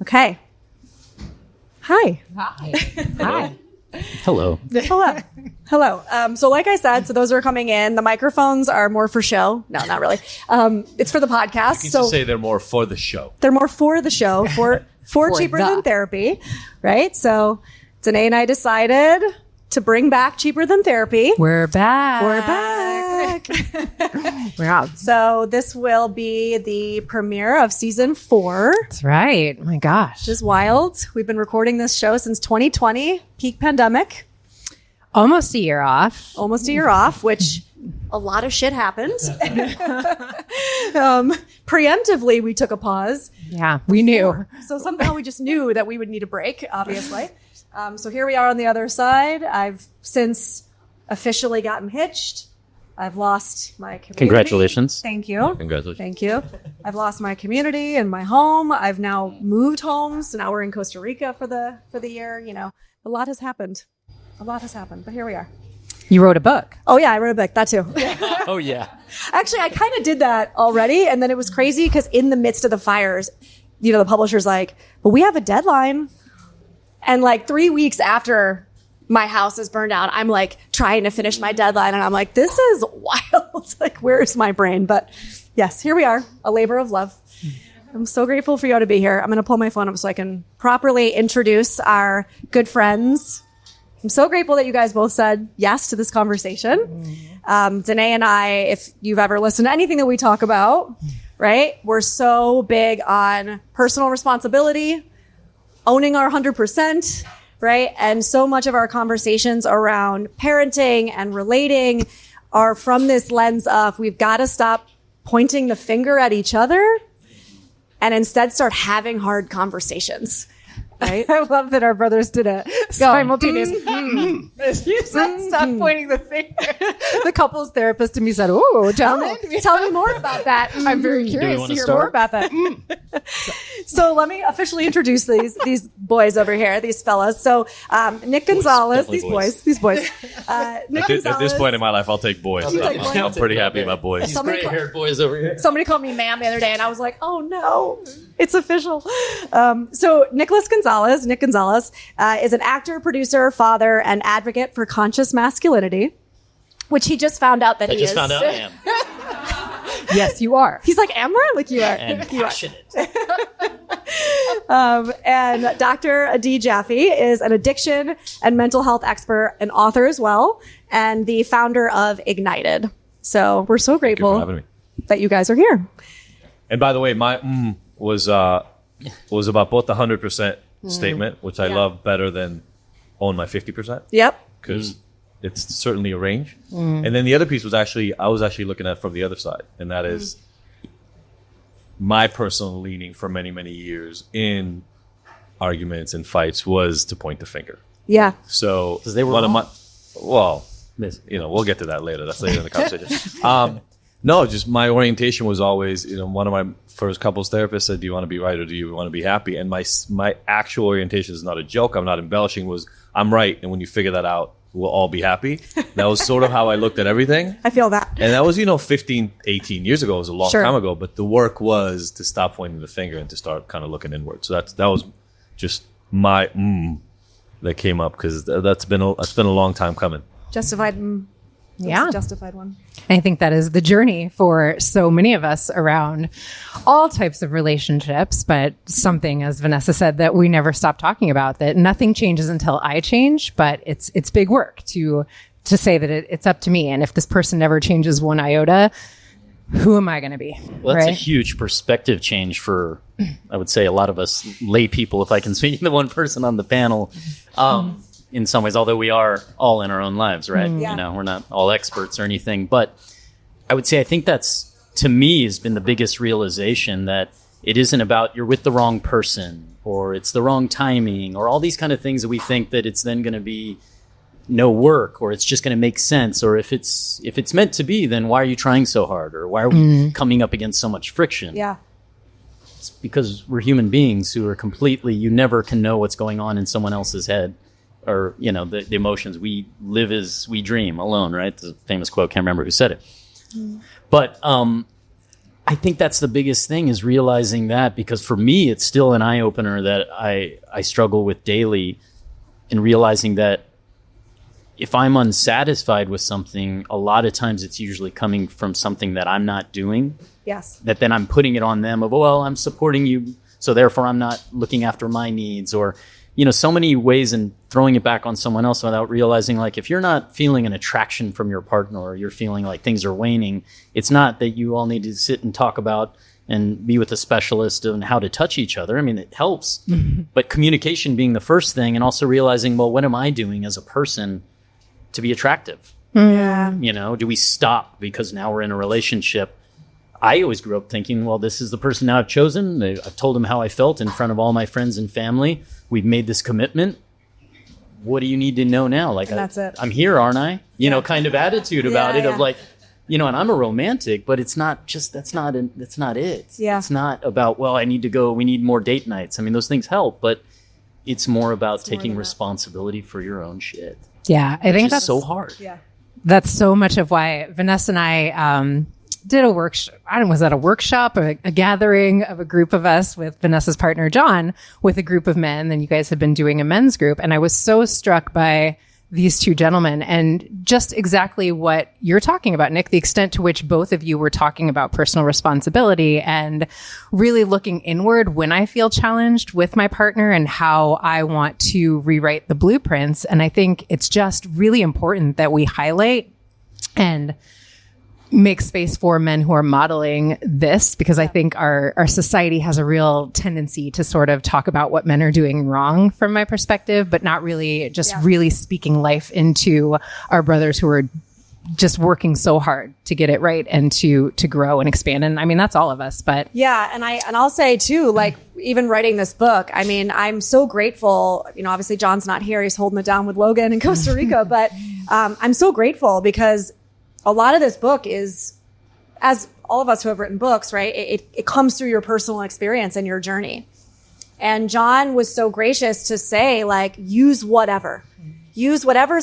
Okay. Hi. Hi. Hi. Hello. Hello. So like I said, so those are coming in. The microphones are more for show. No, not really. It's for the podcast. You So can say they're more for the show. they're more for the show, for cheaper than therapy, right? So Dene and I decided to bring back cheaper than therapy. We're back. We're back. We're out. So this will be the premiere of season 4. That's right. Oh my gosh. Which is wild. We've been recording this show since 2020, peak pandemic. Almost a year off. Almost a year off, which a lot of shit happened. Preemptively, we took a pause. Yeah, we knew. So somehow we just knew that we would need a break, obviously. So here we are on the other side. I've since officially gotten hitched. I've lost my community. Congratulations. Thank you. Congratulations. Thank you. I've lost my community and my home. I've now moved homes. So now we're in Costa Rica for the year. You know, a lot has happened. But here we are. You wrote a book. Oh yeah, I wrote a book. That too. Oh, yeah. Actually, I kind of did that already. And then it was crazy because in the midst of the fires, you know, the publisher's like, well, we have a deadline. And like 3 weeks after my house is burned down, I'm like trying to finish my deadline. And I'm like, this is wild. Like, where's my brain? But yes, here we are, a labor of love. I'm so grateful for you all to be here. I'm going to pull my phone up so I can properly introduce our good friends. I'm so grateful that you guys both said yes to this conversation. Dene and I, if you've ever listened to anything that we talk about, right? We're so big on personal responsibility, owning our 100%, right? And so much of our conversations around parenting and relating are from this lens of we've got to stop pointing the finger at each other and instead start having hard conversations. Right? I love that our brothers did a simultaneous. You said stop pointing the finger. The couples therapist to me said, "Oh, gentlemen, Tell me more about that. I'm very curious want to to hear start? more about that." So let me officially introduce these boys over here, these fellas. So Nick Gonzalez, definitely these boys. Nick At this Gonzalez. point in my life, I'll take boys. I'm pretty happy about boys. Somebody, Gray-haired boys over here. somebody called me ma'am the other day, and I was like, "Oh no, it's official." So Nick Gonzalez is an actor, producer, father, and advocate for conscious masculinity, which he just found out that I he just is. found out I am. Yes, you are. He's like, "Am I?" Like you are. And You are. passionate. And Dr. D. Jaffe is an addiction and mental health expert and author as well, and the founder of Ignited. So we're so Thank you for grateful having me. that you guys are here. And by the way, my was about both the 100% statement, which I Yeah. love better than own my 50%, Yep. because it's certainly a range. And then the other piece was I was actually looking at it from the other side, and that is my personal leaning for many, many years in arguments and fights was to point the finger. Yeah. So 'Cause they were one of wrong. my, well, we'll get to that later. That's later in the conversation. No, just my orientation was always, one of my first couples therapists said, "Do you want to be right or do you want to be happy?" And my actual orientation is not a joke. I'm not embellishing. Was I'm right, and when you figure that out, we'll all be happy. That was sort of how I looked at everything. I feel that. And that was, 15, 18 years ago. It was a long Sure. time ago. But the work was to stop pointing the finger and to start kind of looking inward. So that was just my that came up, because that's been a long time coming. Justified. Yeah. That's a justified one. I think that is the journey for so many of us around all types of relationships, but something, as Vanessa said, that we never stop talking about, that nothing changes until I change, but it's big work to say that it's up to me. And if this person never changes one iota, who am I going to be? Well, that's a right? huge perspective change for, I would say, a lot of us lay people, if I can speak to the one person on the panel. In some ways, although we are all in our own lives, right? Yeah. We're not all experts or anything. But I would say I think that's, to me, has been the biggest realization, that it isn't about you're with the wrong person or it's the wrong timing or all these kind of things that we think that it's then going to be no work or it's just going to make sense. Or if it's meant to be, then why are you trying so hard? Or why are we coming up against so much friction? Yeah. It's because we're human beings who are you never can know what's going on in someone else's head. Or, the emotions. We live as we dream alone, right? There's a famous quote, can't remember who said it. But I think that's the biggest thing, is realizing that, because for me, it's still an eye-opener that I struggle with daily, in realizing that if I'm unsatisfied with something, a lot of times it's usually coming from something that I'm not doing. Yes. That then I'm putting it on them of, well, I'm supporting you, so therefore I'm not looking after my needs, or, so many ways, and throwing it back on someone else without realizing, like, if you're not feeling an attraction from your partner, or you're feeling like things are waning, it's not that you all need to sit and talk about and be with a specialist on how to touch each other. I mean, it helps, but communication being the first thing, and also realizing, well, what am I doing as a person to be attractive? Yeah. Do we stop because now we're in a relationship? I always grew up thinking, well, this is the person now I've chosen. I've told them how I felt in front of all my friends and family. We've made this commitment. What do you need to know now? Like, that's it. I'm here, aren't I? Kind of attitude about it, of like, and I'm a romantic, but it's not just, that's not it. Yeah. It's not about, well, I need to go, we need more date nights. I mean, those things help, but it's more about taking responsibility for your own shit. Yeah, I think that's so hard. Yeah. That's so much of why Vanessa and I did a workshop. I don't know, was that a workshop or a gathering of a group of us with Vanessa's partner, John, with a group of men. Then you guys had been doing a men's group. And I was so struck by these two gentlemen and just exactly what you're talking about, Nick, the extent to which both of you were talking about personal responsibility and really looking inward when I feel challenged with my partner and how I want to rewrite the blueprints. And I think it's just really important that we highlight and make space for men who are modeling this, because I think our society has a real tendency to sort of talk about what men are doing wrong from my perspective, but not really just really speaking life into our brothers who are just working so hard to get it right and to grow and expand. And I mean, that's all of us, but yeah. And I'll say too, like, even writing this book, I mean, I'm so grateful, obviously John's not here. He's holding it down with Logan in Costa Rica, but I'm so grateful because a lot of this book is, as all of us who have written books, right? It comes through your personal experience and your journey. And John was so gracious to say, like, use whatever's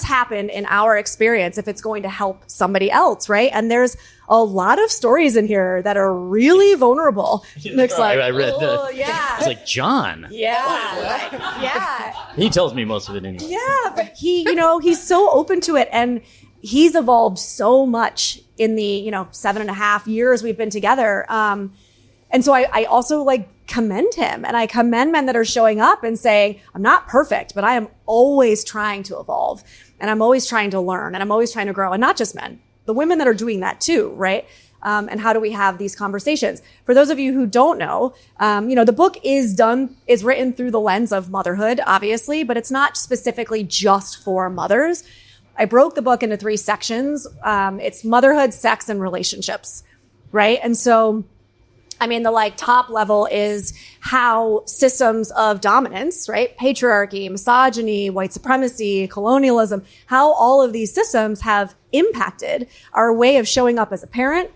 happened in our experience if it's going to help somebody else, right? And there's a lot of stories in here that are really vulnerable. Nick's like, I read that. Yeah. It's like, John. Yeah. Yeah. He tells me most of it anyway. Yeah, but he's so open to it, and he's evolved so much in the 7.5 years we've been together. And so I also commend him, and I commend men that are showing up and saying, I'm not perfect, but I am always trying to evolve, and I'm always trying to learn, and I'm always trying to grow. And not just men, the women that are doing that too, right? And how do we have these conversations? For those of you who don't know, the book is written through the lens of motherhood, obviously, but it's not specifically just for mothers. I broke the book into 3 sections. It's motherhood, sex, and relationships, right? And so, I mean, the top level is how systems of dominance, right? Patriarchy, misogyny, white supremacy, colonialism, how all of these systems have impacted our way of showing up as a parent,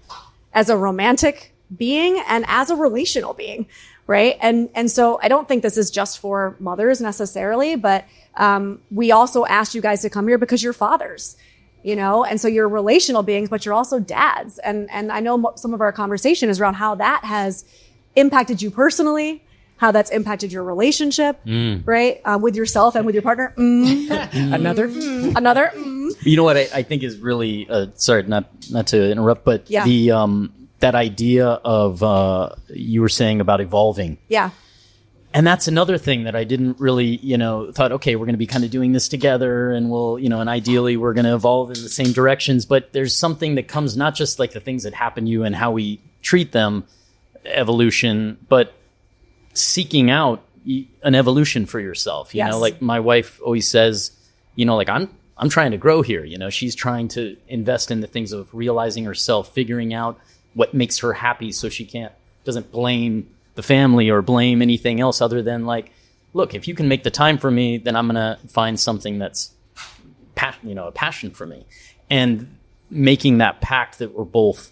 as a romantic being, and as a relational being, right? And so I don't think this is just for mothers necessarily, but we also asked you guys to come here because you're fathers, and so you're relational beings, but you're also dads. And I know some of our conversation is around how that has impacted you personally, how that's impacted your relationship, right? With yourself and with your partner. Another. You know what I think is really, sorry, not to interrupt, but the, that idea of, you were saying about evolving. Yeah. And that's another thing that I didn't really, thought, okay, we're going to be kind of doing this together, and we'll, and ideally we're going to evolve in the same directions. But there's something that comes, not just like the things that happen to you and how we treat them, evolution, but seeking out an evolution for yourself. You know, like my wife always says, I'm trying to grow here. She's trying to invest in the things of realizing herself, figuring out what makes her happy, so she doesn't blame the family or blame anything else other than look, if you can make the time for me, then I'm going to find something that's a passion for me, and making that pact that we're both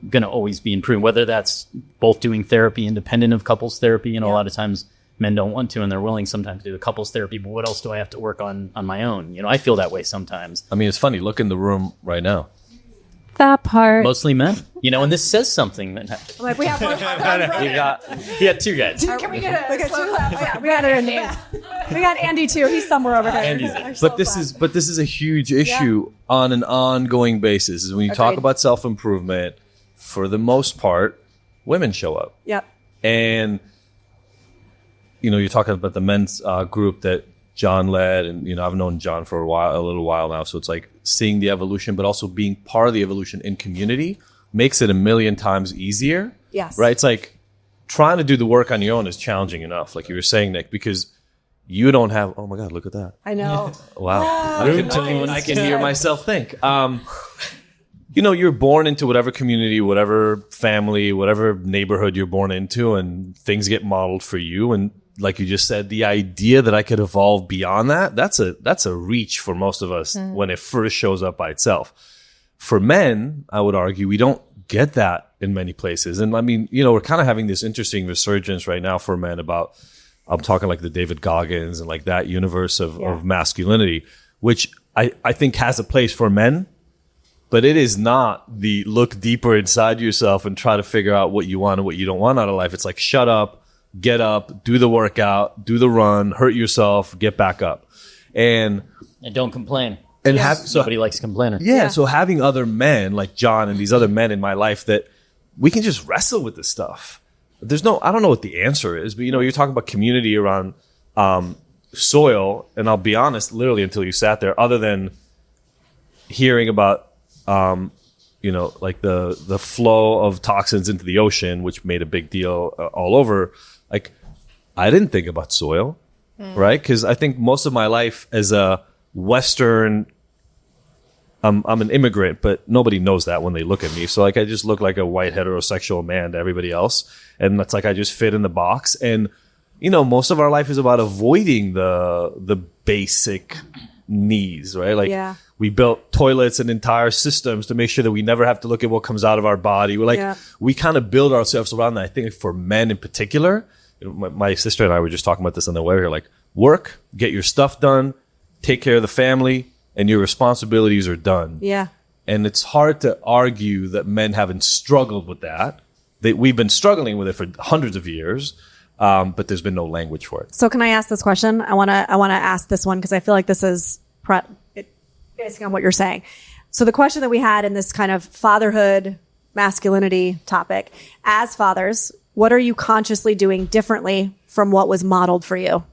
going to always be improving, whether that's both doing therapy independent of couples therapy. A lot of times men don't want to, and they're willing sometimes to do the couples therapy, but what else do I have to work on my own? I feel that way sometimes. I mean, it's funny. Look in the room right now. That part. Mostly men. And this says something. I'm like, we have one. He had two guys. Can we get a slow clap? Yeah, we got Andy. We got Andy too. He's somewhere over there. Andy's in. But this is a huge issue on an ongoing basis. Is when you talk about self-improvement, for the most part, women show up. Yep. And you're talking about the men's group that John led, and I've known John for a little while now. So it's like seeing the evolution, but also being part of the evolution in community makes it a million times easier. Yes. Right. It's like trying to do the work on your own is challenging enough, like you were saying, Nick, because you don't have. Oh my God, look at that! I know. Wow. I can hear myself think. You're born into whatever community, whatever family, whatever neighborhood you're born into, and things get modeled for you. And like you just said, the idea that I could evolve beyond that's a reach for most of us when it first shows up by itself. For men, I would argue, we don't get that in many places. And I mean, we're kind of having this interesting resurgence right now for men about, I'm talking like the David Goggins and like that universe of masculinity, which I think has a place for men. But it is not the look deeper inside yourself and try to figure out what you want and what you don't want out of life. It's like, shut up, get up, do the workout, do the run, hurt yourself, get back up. And don't complain. And nobody likes complaining. Yeah, so having other men like John and these other men in my life that we can just wrestle with this stuff. I don't know what the answer is, but you're talking about community around soil, and I'll be honest, literally until you sat there, other than hearing about like the flow of toxins into the ocean, which made a big deal all over. Like, I didn't think about soil, right? Because I think most of my life as a Western, I'm an immigrant, but nobody knows that when they look at me. So like, I just look like a white heterosexual man to everybody else, and that's like I just fit in the box. And most of our life is about avoiding the basic needs, right? Like, we built toilets and entire systems to make sure that we never have to look at what comes out of our body. We're like, we kind of build ourselves around that. I think for men in particular, my sister and I were just talking about this on the way here, like, work, get your stuff done, take care of the family, and your responsibilities are done. Yeah. And it's hard to argue that men haven't struggled with that. We've been struggling with it for hundreds of years, but there's been no language for it. So can I ask this question? I want to ask this one because I feel like this is based on what you're saying. So the question that we had in this kind of fatherhood, masculinity topic, as fathers, what are you consciously doing differently from what was modeled for you?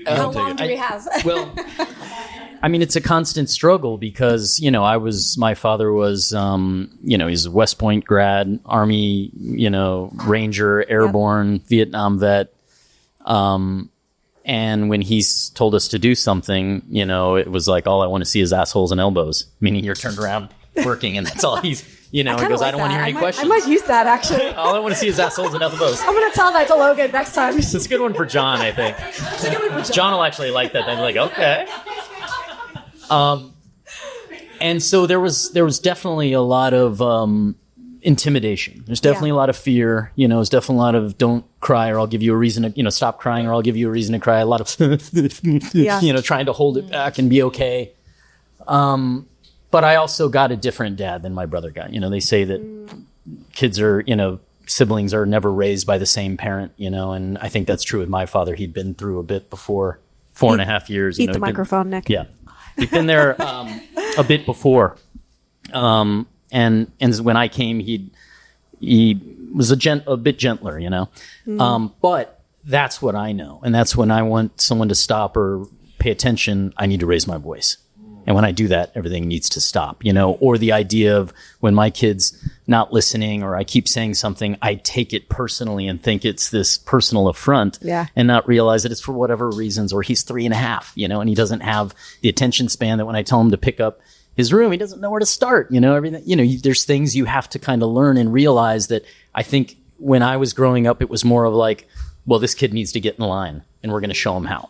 How long do we have? Well, I mean, it's a constant struggle because, my father was, he's a West Point grad, Army, Ranger, airborne, Vietnam vet. And when he's told us to do something, it was like, all I want to see is assholes and elbows, meaning you're turned around working and that's all he's, he goes, like I don't want to hear any questions. I might use that, actually. All I want to see is assholes and elbows. I'm going to tell that to Logan next time. It's a good one for John, I think. It's a good one for John will actually like that. Then like, okay. And so there was definitely a lot of intimidation. There's definitely a lot of fear. There's definitely a lot of don't cry or I'll give you a reason to, stop crying or I'll give you a reason to cry. A lot of, trying to hold it back and be okay. But I also got a different dad than my brother got. They say that kids are, siblings are never raised by the same parent, and I think that's true with my father. He'd been through a bit before, 4.5 years. Eat the microphone, Nick. Yeah. He'd been there a bit before. And when I came, he was a bit gentler, but that's what I know. And that's when I want someone to stop or pay attention, I need to raise my voice. And when I do that, everything needs to stop, or the idea of when my kid's not listening or I keep saying something, I take it personally and think it's this personal affront and not realize that it's for whatever reasons, or he's 3.5, and he doesn't have the attention span that when I tell him to pick up his room, he doesn't know where to start, everything, there's things you have to kind of learn and realize that I think when I was growing up, it was more of like, well, this kid needs to get in line and we're going to show him how.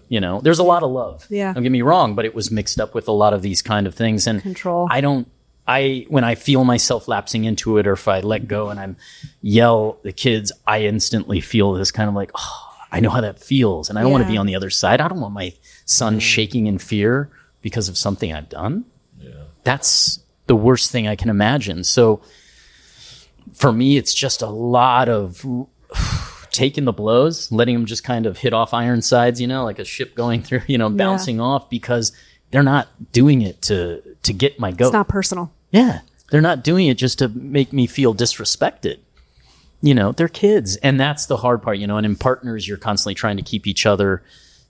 There's a lot of love. Yeah. Don't get me wrong, but it was mixed up with a lot of these kind of things. And control. When I feel myself lapsing into it, or if I let go and I'm yell the kids, I instantly feel this kind of like, oh, I know how that feels. And I don't want to be on the other side. I don't want my son shaking in fear because of something I've done. Yeah. that's the worst thing I can imagine. So for me, it's just a lot of taking the blows, letting them just kind of hit off iron sides, like a ship going through, bouncing off, because they're not doing it to get my goat. It's not personal. Yeah. They're not doing it just to make me feel disrespected. They're kids. And that's the hard part, and in partners, you're constantly trying to keep each other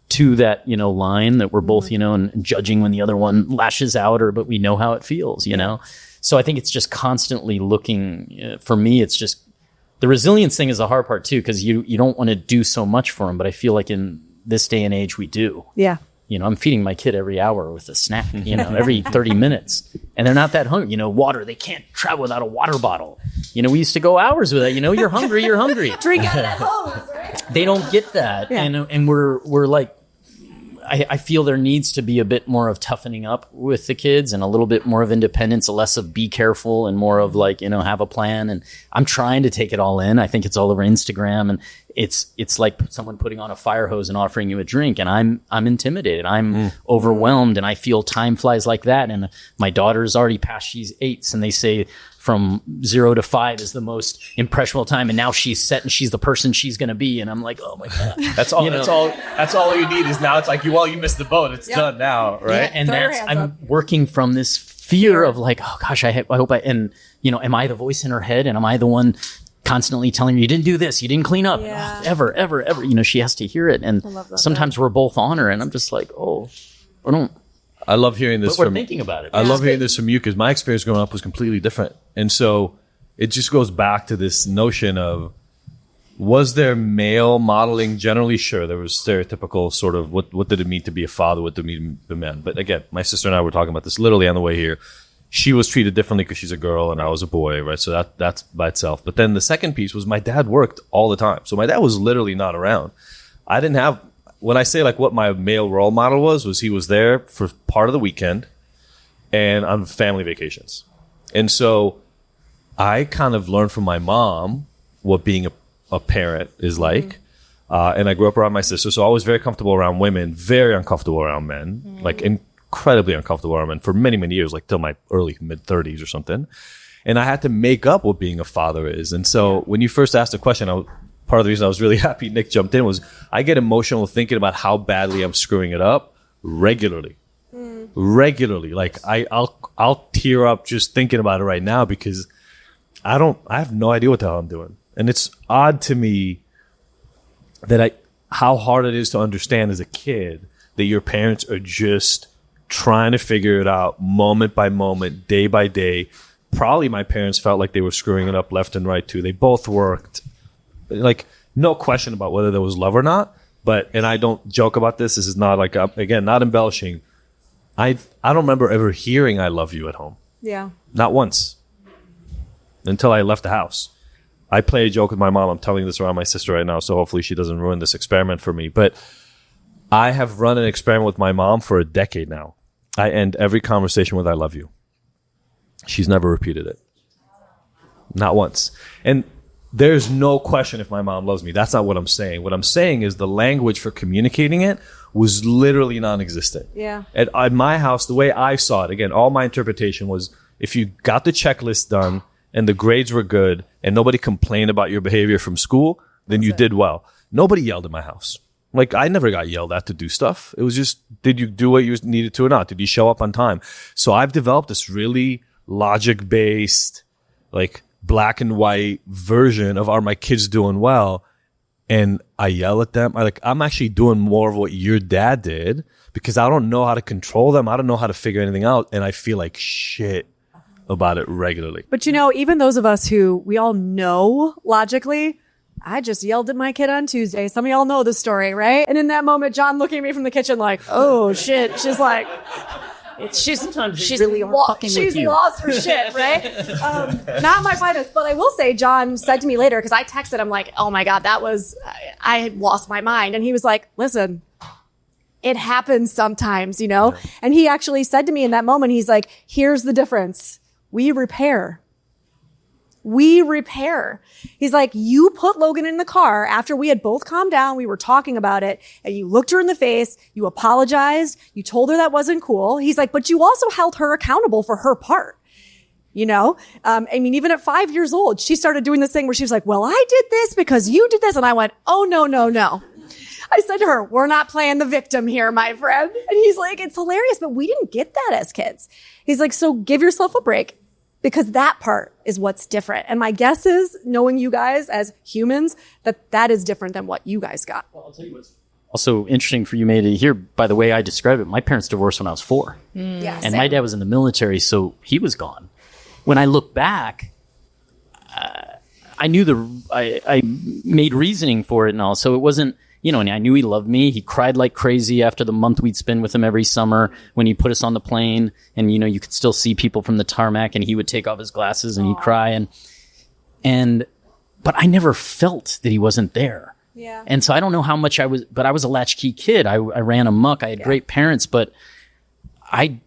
to that, line that we're both, and judging when the other one lashes out, but we know how it feels, So I think it's just constantly looking, for me, it's just, the resilience thing is the hard part too, because you don't want to do so much for them, but I feel like in this day and age, we do. Yeah. I'm feeding my kid every hour with a snack, every 30 minutes. And they're not that hungry. Water, they can't travel without a water bottle. We used to go hours with that. You're hungry, you're hungry. Drink out of that hose, right? They don't get that. Yeah. And we're like, I feel there needs to be a bit more of toughening up with the kids and a little bit more of independence, less of be careful and more of like, have a plan. And I'm trying to take it all in. I think it's all over Instagram, and it's like someone putting on a fire hose and offering you a drink. And I'm intimidated. I'm overwhelmed, and I feel time flies like that. And my daughter's already past, she's 8, and they say from 0 to 5 is the most impressionable time. And now she's set and she's the person she's going to be. And I'm like, oh my God. That's all. That's all you need is now. It's like you missed the boat. It's done now, right? Yeah, and I'm working from this fear of like, oh gosh, I hope am I the voice in her head, and am I the one constantly telling her you didn't do this, you didn't clean up, ever. She has to hear it, and sometimes we're both on her, and I'm just like, I love hearing this. But we're thinking about it. I love hearing this from you, because my experience growing up was completely different, and so it just goes back to this notion of, was there male modeling? Generally, sure. There was stereotypical sort of what did it mean to be a father? What did it mean to be a man? But again, my sister and I were talking about this literally on the way here. She was treated differently because she's a girl and I was a boy, right? So that's by itself. But then the second piece was my dad worked all the time. So my dad was literally not around. I didn't have, when I say like what my male role model was he was there for part of the weekend and on family vacations. And so I kind of learned from my mom what being a parent is like. And I grew up around my sister, so I was very comfortable around women, very uncomfortable around men, like incredibly uncomfortable around men for many, many years, like till my early mid-30s or something. And I had to make up what being a father is. And so when you first asked the question, part of the reason I was really happy Nick jumped in was I get emotional thinking about how badly I'm screwing it up regularly. Regularly. Like I'll tear up just thinking about it right now, because I have no idea what the hell I'm doing. And it's odd to me that how hard it is to understand as a kid that your parents are just trying to figure it out moment by moment, day by day. Probably my parents felt like they were screwing it up left and right too. They both worked. Like, no question about whether there was love or not. But, and I don't joke about this. This is not like, again, not embellishing. I don't remember ever hearing I love you at home. Yeah. Not once. Until I left the house. I play a joke with my mom. I'm telling this around my sister right now, so hopefully she doesn't ruin this experiment for me. But I have run an experiment with my mom for a decade now. I end every conversation with I love you. She's never repeated it. Not once. And there's no question if my mom loves me. That's not what I'm saying. What I'm saying is the language for communicating it was literally non-existent. Yeah. At my house, the way I saw it, again, all my interpretation was if you got the checklist done and the grades were good and nobody complained about your behavior from school, then you did well. Nobody yelled at my house. Like, I never got yelled at to do stuff. It was just, did you do what you needed to or not? Did you show up on time? So I've developed this really logic-based, like, black and white version of, are my kids doing well? And I yell at them. I'm actually doing more of what your dad did because I don't know how to control them. I don't know how to figure anything out. And I feel like shit about it regularly. But even those of us who we all know logically, I just yelled at my kid on Tuesday. Some of y'all know the story, right? And in that moment, John looking at me from the kitchen like, oh shit. She's like, she's really fucking with you. She's lost her shit, right? Not my finest, but I will say, John said to me later, because I texted him like, oh my God, I had lost my mind. And he was like, listen, it happens sometimes, And he actually said to me in that moment, he's like, here's the difference. We repair. we repair. He's like, you put Logan in the car after we had both calmed down. We were talking about it and you looked her in the face. You apologized. You told her that wasn't cool. He's like, but you also held her accountable for her part. You know, I mean, even at 5 years old, she started doing this thing where she was like, well, I did this because you did this. And I went, oh, no, no, no. I said to her, we're not playing the victim here, my friend. And he's like, it's hilarious, but we didn't get that as kids. He's like, so give yourself a break. Because that part is what's different. And my guess is, knowing you guys as humans, that is different than what you guys got. Well, I'll tell you what's also interesting for you, May, to hear by the way I describe it. My parents divorced when I was 4. Yeah, and my dad was in the military, so he was gone. When I look back, I knew I made reasoning for it and all. So it wasn't, you know, and I knew he loved me. He cried like crazy after the month we'd spend with him every summer when he put us on the plane. And, you know, you could still see people from the tarmac and he would take off his glasses and he'd cry. But I never felt that he wasn't there. Yeah. And so I don't know how much I was a latchkey kid. I ran amok. I had great parents, but I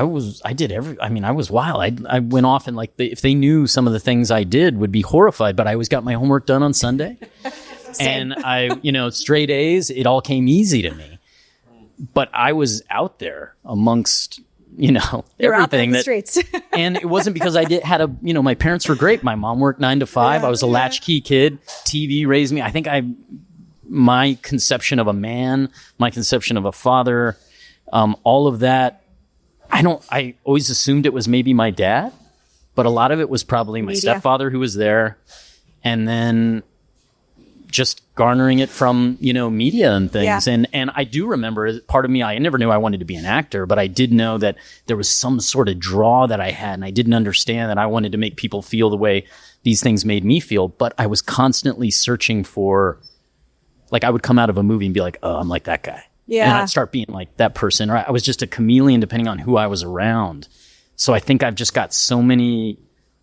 was wild. I went off and if they knew some of the things I did would be horrified, but I always got my homework done on Sunday. And straight A's, it all came easy to me. But I was out there amongst, You're everything out there in the streets. And it wasn't because my parents were great. My mom worked 9 to 5. I was a latchkey kid. TV raised me. I think my conception of a man, my conception of a father, all of that, I always assumed it was maybe my dad, but a lot of it was probably my stepfather who was there. And then just garnering it from, media and things. Yeah. And I do remember part of me, I never knew I wanted to be an actor, but I did know that there was some sort of draw that I had. And I didn't understand that I wanted to make people feel the way these things made me feel. But I was constantly searching for, I would come out of a movie and be like, oh, I'm like that guy. Yeah. And I'd start being like that person. Or I was just a chameleon depending on who I was around. So I think I've just got so many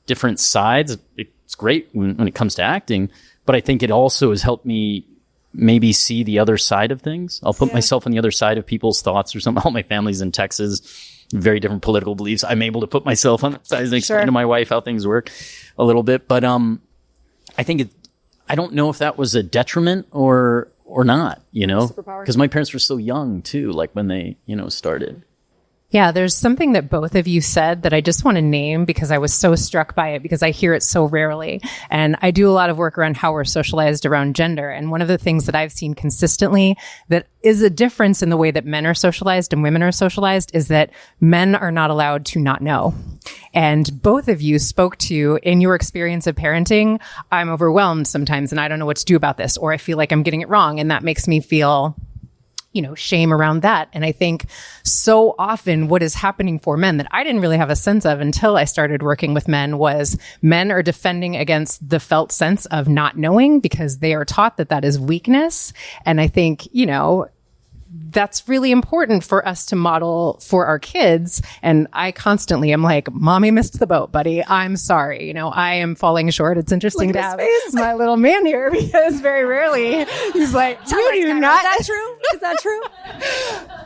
different sides. It's great when it comes to acting. But I think it also has helped me maybe see the other side of things. I'll put myself on the other side of people's thoughts or something. All my family's in Texas, very different political beliefs. I'm able to put myself on the side and explain to my wife how things work a little bit. But I think I don't know if that was a detriment or not, because my parents were so young too, when they, started. Yeah, there's something that both of you said that I just want to name because I was so struck by it because I hear it so rarely. And I do a lot of work around how we're socialized around gender. And one of the things that I've seen consistently that is a difference in the way that men are socialized and women are socialized is that men are not allowed to not know. And both of you spoke to, in your experience of parenting, I'm overwhelmed sometimes and I don't know what to do about this, or I feel like I'm getting it wrong. And that makes me feel shame around that. And I think so often what is happening for men that I didn't really have a sense of until I started working with men was men are defending against the felt sense of not knowing because they are taught that is weakness. And I think, that's really important for us to model for our kids. And I constantly am like, mommy missed the boat, buddy. I'm sorry. I am falling short. It's interesting to have my little man here because very rarely he's like, you do not. Is that true? Is that true?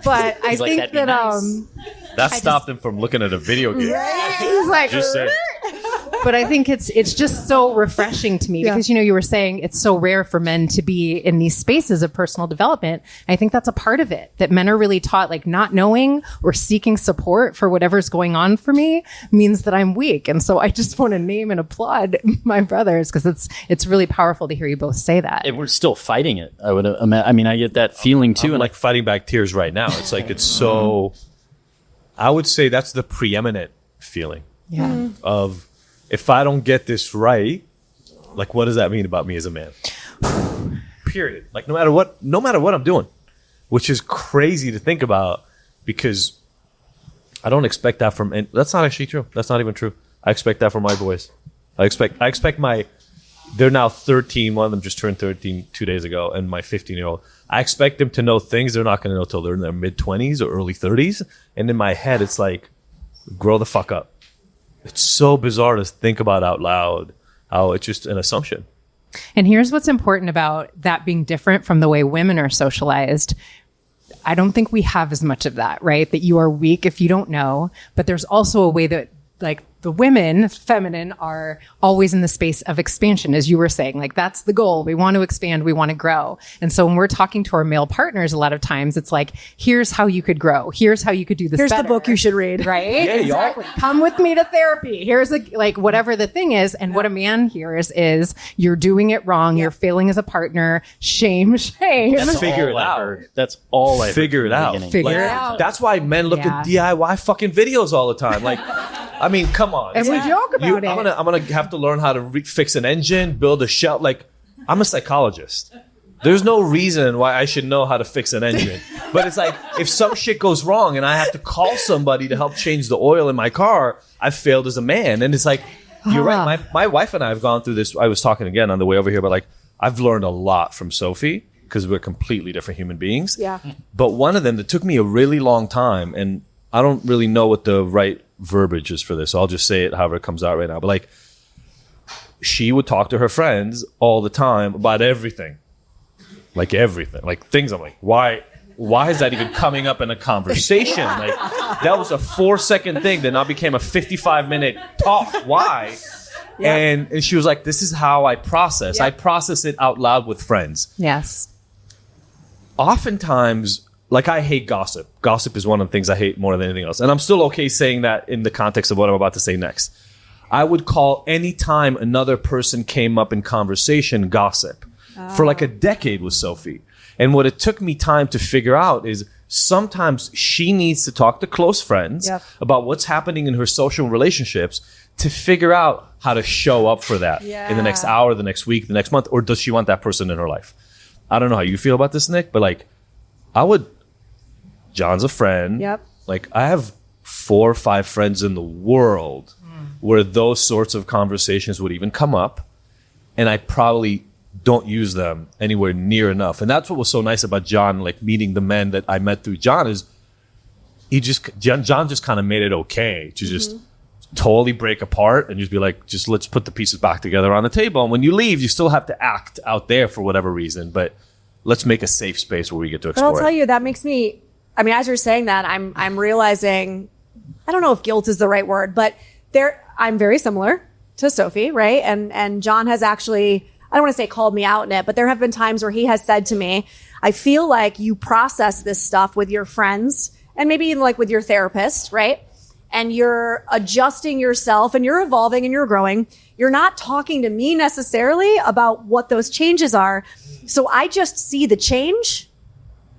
But I think that, that stopped him from looking at a video game. Right? He's like, just saying. But I think it's just so refreshing to me because, you were saying it's so rare for men to be in these spaces of personal development. I think that's a part of it, that men are really taught not knowing or seeking support for whatever's going on for me means that I'm weak. And so I just want to name and applaud my brothers because it's really powerful to hear you both say that. And we're still fighting it. I would imagine. I get that feeling too. I'm fighting back tears right now. It's it's so, I would say that's the preeminent feeling of, if I don't get this right, what does that mean about me as a man? Period. No matter what I'm doing, which is crazy to think about because I don't expect that from, and that's not actually true. That's not even true. I expect that from my boys. I expect they're now 13. One of them just turned 13 2 days ago, and my 15-year-old. I expect them to know things they're not going to know till they're in their mid-20s or early 30s. And in my head, it's grow the fuck up. It's so bizarre to think about out loud how it's just an assumption. And here's what's important about that being different from the way women are socialized. I don't think we have as much of that, right? That you are weak if you don't know, but there's also a way that like the women, feminine, are always in the space of expansion, as you were saying. Like, that's the goal. We want to expand. We want to grow. And so when we're talking to our male partners, a lot of times it's like, here's how you could grow. Here's how you could do this Here's better. the book you should read. Right? Yeah, Exactly. Come with me to therapy. Here's like whatever the thing is. And what a man hears is you're doing it wrong. You're failing as a partner. Shame. That's Figure it all I out. heard. That's all I Figure it out. Figure Like, it out. That's why men look at DIY fucking videos all the time. Like, I mean, come on. And we joke about it. I'm gonna have to learn how to fix an engine, build a shell. Like, I'm a psychologist. There's no reason why I should know how to fix an engine. But it's like, if some shit goes wrong and I have to call somebody to help change the oil in my car, I've failed as a man. And it's like, you're right. My wife and I have gone through this. I was talking again on the way over here, but like, I've learned a lot from Sophie because we're completely different human beings. Yeah. But one of them that took me a really long time, and I don't really know what the right verbiage is for this, so I'll just say it however it comes out right now. But like, she would talk to her friends all the time about everything. Like everything. Like things I'm like, why is that even coming up in a conversation? Like, that was a 4-second thing that now became a 55-minute talk. Why? Yeah. And she was like, this is how I process. I process it out loud with friends. Yes. Oftentimes, like, I hate gossip. Gossip is one of the things I hate more than anything else. And I'm still okay saying that in the context of what I'm about to say next. I would call any time another person came up in conversation gossip for like a decade with Sophie. And what it took me time to figure out is sometimes she needs to talk to close friends about what's happening in her social relationships to figure out how to show up for that in the next hour, the next week, the next month, or does she want that person in her life? I don't know how you feel about this, Nick, but like, John's a friend. Yep. Like, I have 4 or 5 friends in the world where those sorts of conversations would even come up, and I probably don't use them anywhere near enough. And that's what was so nice about John, like meeting the men that I met through John, is John just kind of made it okay to just totally break apart and just be like, just let's put the pieces back together on the table. And when you leave, you still have to act out there for whatever reason, but let's make a safe space where we get to explore. But I'll tell you, that makes me, I mean, as you're saying that, I'm realizing, I don't know if guilt is the right word, but I'm very similar to Sophie, right? And John has actually, I don't want to say called me out in it, but there have been times where he has said to me, I feel like you process this stuff with your friends and maybe even like with your therapist, right? And you're adjusting yourself and you're evolving and you're growing. You're not talking to me necessarily about what those changes are. So I just see the change,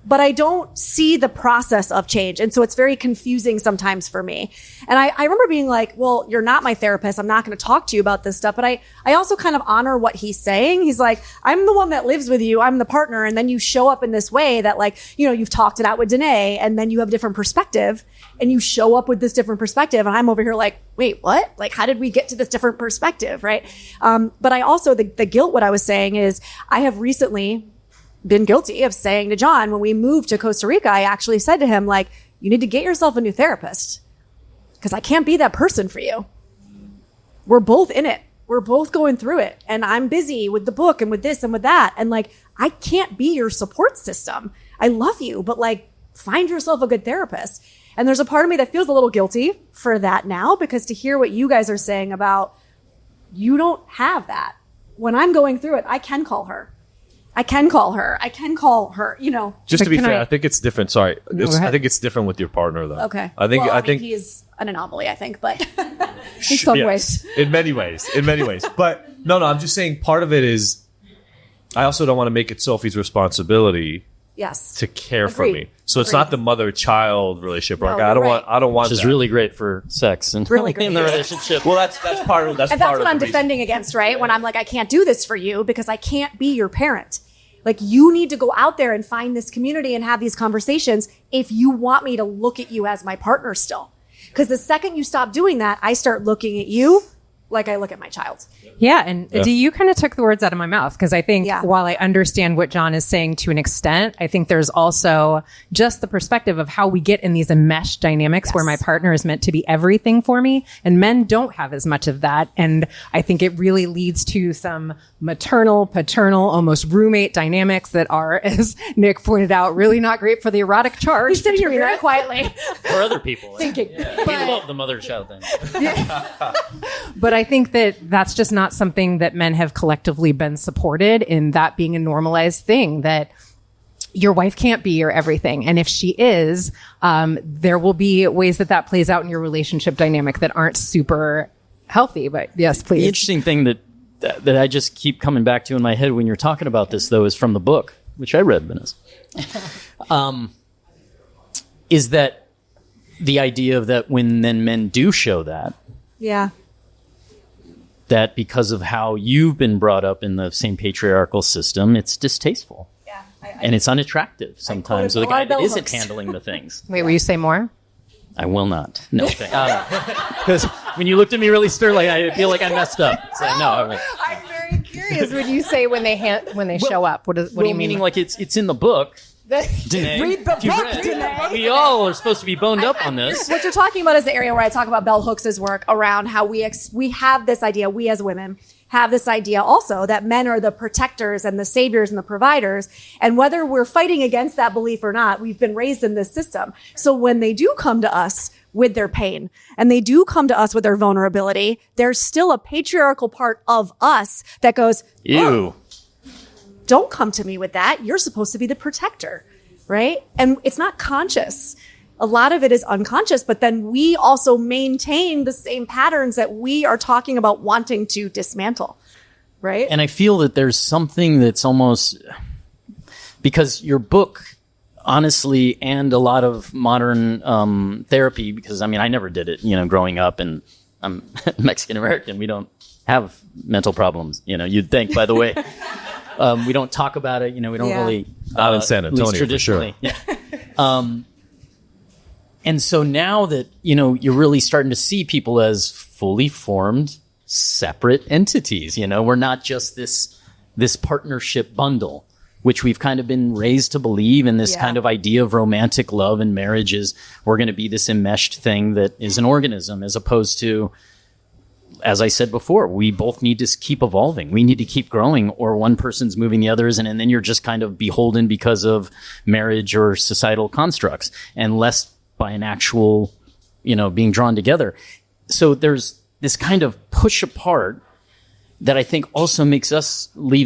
but I don't see the process of change. And so it's very confusing sometimes for me. And I remember being like, well, you're not my therapist. I'm not going to talk to you about this stuff. But I also kind of honor what he's saying. He's like, I'm the one that lives with you. I'm the partner. And then you show up in this way that, like, you know, you've talked it out with Dene, and then you have a different perspective and you show up with this different perspective. And I'm over here like, wait, what? Like, how did we get to this different perspective? Right. But I also, the guilt, what I was saying is I have recently been guilty of saying to John, when we moved to Costa Rica, I actually said to him, like, you need to get yourself a new therapist because I can't be that person for you. We're both in it. We're both going through it. And I'm busy with the book and with this and with that. And like, I can't be your support system. I love you, but like, find yourself a good therapist. And there's a part of me that feels a little guilty for that now, because to hear what you guys are saying about, you don't have that. When I'm going through it, I can call her. I can call her, you know. Just to be fair, I think it's different. Sorry. I think it's different with your partner, though. Okay. I think he's an anomaly, I think, but in some ways. In many ways. But no, I'm just saying part of it is I also don't want to make it Sophie's responsibility to care for me. So it's not the mother-child relationship. No, Like, I don't want Which is that. really great for sex and Really great. in the relationship. Well, that's part of And that's what I'm defending against, right? When I'm like, I can't do this for you because I can't be your parent. Like, you need to go out there and find this community and have these conversations if you want me to look at you as my partner still. Because the second you stop doing that, I start looking at you like I look at my child. Yeah. And Dee, you kind of took the words out of my mouth, because I think while I understand what John is saying to an extent, I think there's also just the perspective of how we get in these enmeshed dynamics where my partner is meant to be everything for me, and men don't have as much of that. And I think it really leads to some maternal, paternal, almost roommate dynamics that are, as Nick pointed out, really not great for the erotic charge. He's sitting here very quietly. Or other people. Thinking. We love the mother-child thing. But I think that that's just not something that men have collectively been supported in, that being a normalized thing, that your wife can't be your everything. And if she is, there will be ways that plays out in your relationship dynamic that aren't super healthy. But yes, please. The interesting thing that I just keep coming back to in my head when you're talking about this, though, is from the book, which I read, Vanessa, is that the idea of that when then men do show that, that because of how you've been brought up in the same patriarchal system, it's distasteful. Yeah, and it's unattractive sometimes. So the guy that isn't handling the things. Wait, will you say more? I will not. No, because when you looked at me really sternly, I feel like I messed up. So no, I'm very curious when you say when they show up. What do you mean? Meaning like it's in the book. Dene, read the book, Dene. We all are supposed to be boned up on this. What you're talking about is the area where I talk about Bell Hooks' work around how we have this idea, we as women have this idea also that men are the protectors and the saviors and the providers. And whether we're fighting against that belief or not, we've been raised in this system. So when they do come to us with their pain and they do come to us with their vulnerability, there's still a patriarchal part of us that goes, ew. Don't come to me with that. You're supposed to be the protector, right? And it's not conscious. A lot of it is unconscious, but then we also maintain the same patterns that we are talking about wanting to dismantle, right? And I feel that there's something that's almost, because your book, honestly, and a lot of modern therapy, because I mean, I never did it, growing up, and I'm Mexican American. We don't have mental problems, you'd think, by the way. We don't talk about it, we don't really. Not in San Antonio, for sure. Yeah. And so now that, you're really starting to see people as fully formed, separate entities, we're not just this partnership bundle, which we've kind of been raised to believe, and this kind of idea of romantic love and marriage is we're going to be this enmeshed thing that is an organism, as opposed to, as I said before, we both need to keep evolving. We need to keep growing, or one person's moving the others, and then you're just kind of beholden because of marriage or societal constructs, and less by an actual, being drawn together. So there's this kind of push apart that I think also leaves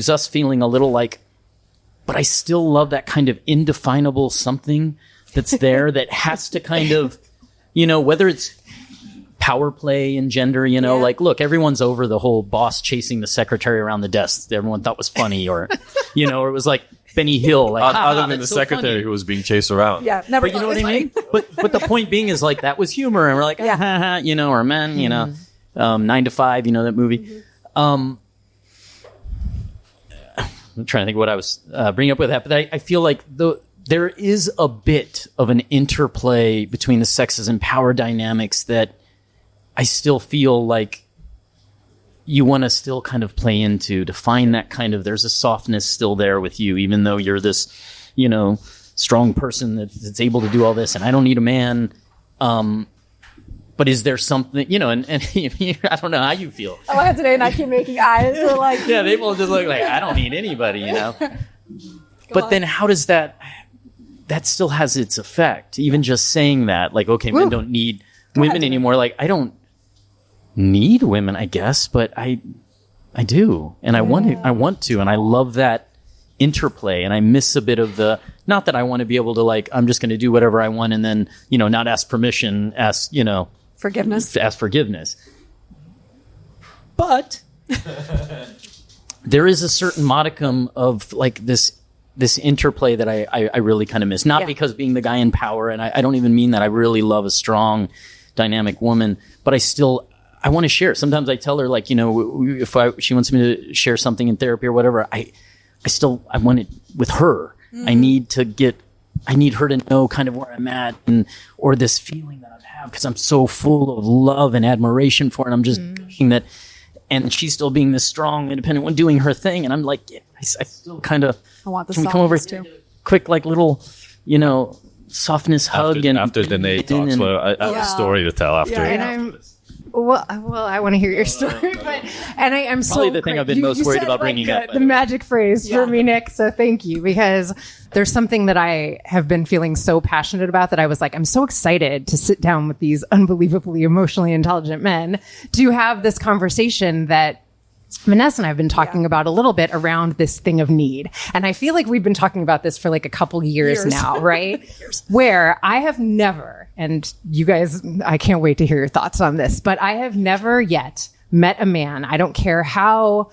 us feeling a little like, but I still love that kind of indefinable something that's there that has to kind of, whether it's power play and gender, like, look, everyone's over the whole boss chasing the secretary around the desk. Everyone thought was funny, or, or it was like Benny Hill. Like, other than the secretary who was being chased around. Yeah, never. But you know what I mean? But the point being is like, that was humor. And we're like, or men, 9 to 5, that movie. I'm trying to think what I was bringing up with that. But I feel like there is a bit of an interplay between the sexes and power dynamics that I still feel like you want to still kind of play into, to find that kind of, there's a softness still there with you, even though you're this, strong person that's able to do all this, and I don't need a man. But is there something, and I don't know how you feel. I want today and I keep making eyes. We're like, yeah, they will just look like, I don't need anybody, But then how does that still has its effect? Even just saying that, like, okay, men don't need women anymore. Like, I don't need women, I guess, but I do, and I want to, and I love that interplay, and I miss a bit of the, not that I want to be able to, like, I'm just going to do whatever I want and then not ask permission, ask forgiveness, but there is a certain modicum of like this interplay that I really kind of miss, not because being the guy in power, and I don't even mean that. I really love a strong dynamic woman, but I want to share. Sometimes I tell her, like, if she wants me to share something in therapy or whatever, I want it with her. I need her to know kind of where I'm at, or this feeling that I have, because I'm so full of love and admiration for it. And I'm just wishing that and she's still being this strong, independent one doing her thing. And I'm like, yeah, I still kind of, I want the can we come over softness too. quick, like little, softness hug. After Dene talks, I have a story to tell after. Yeah, And I'm well, I want to hear your story, I'm so Probably the thing I've been most worried said, about bringing up. the magic phrase for me, Nick. So thank you, because there's something that I have been feeling so passionate about that I was like, I'm so excited to sit down with these unbelievably emotionally intelligent men to have this conversation that Vanessa and I have been talking about a little bit around this thing of need. And I feel like we've been talking about this for like a couple years now, right? Where I have never, and you guys, I can't wait to hear your thoughts on this, but I have never yet met a man. I don't care how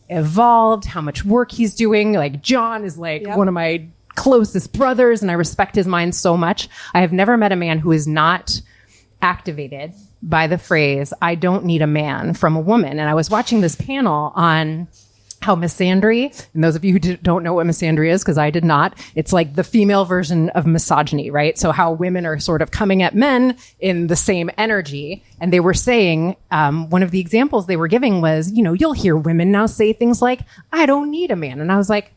evolved, how much work he's doing. Like John is like one of my closest brothers and I respect his mind so much. I have never met a man who is not activated by the phrase, I don't need a man from a woman. And I was watching this panel on how misandry, and those of you who don't know what misandry is, because I did not, it's like the female version of misogyny, right? So how women are sort of coming at men in the same energy. And they were saying, one of the examples they were giving was, you'll hear women now say things like, I don't need a man. And I was like,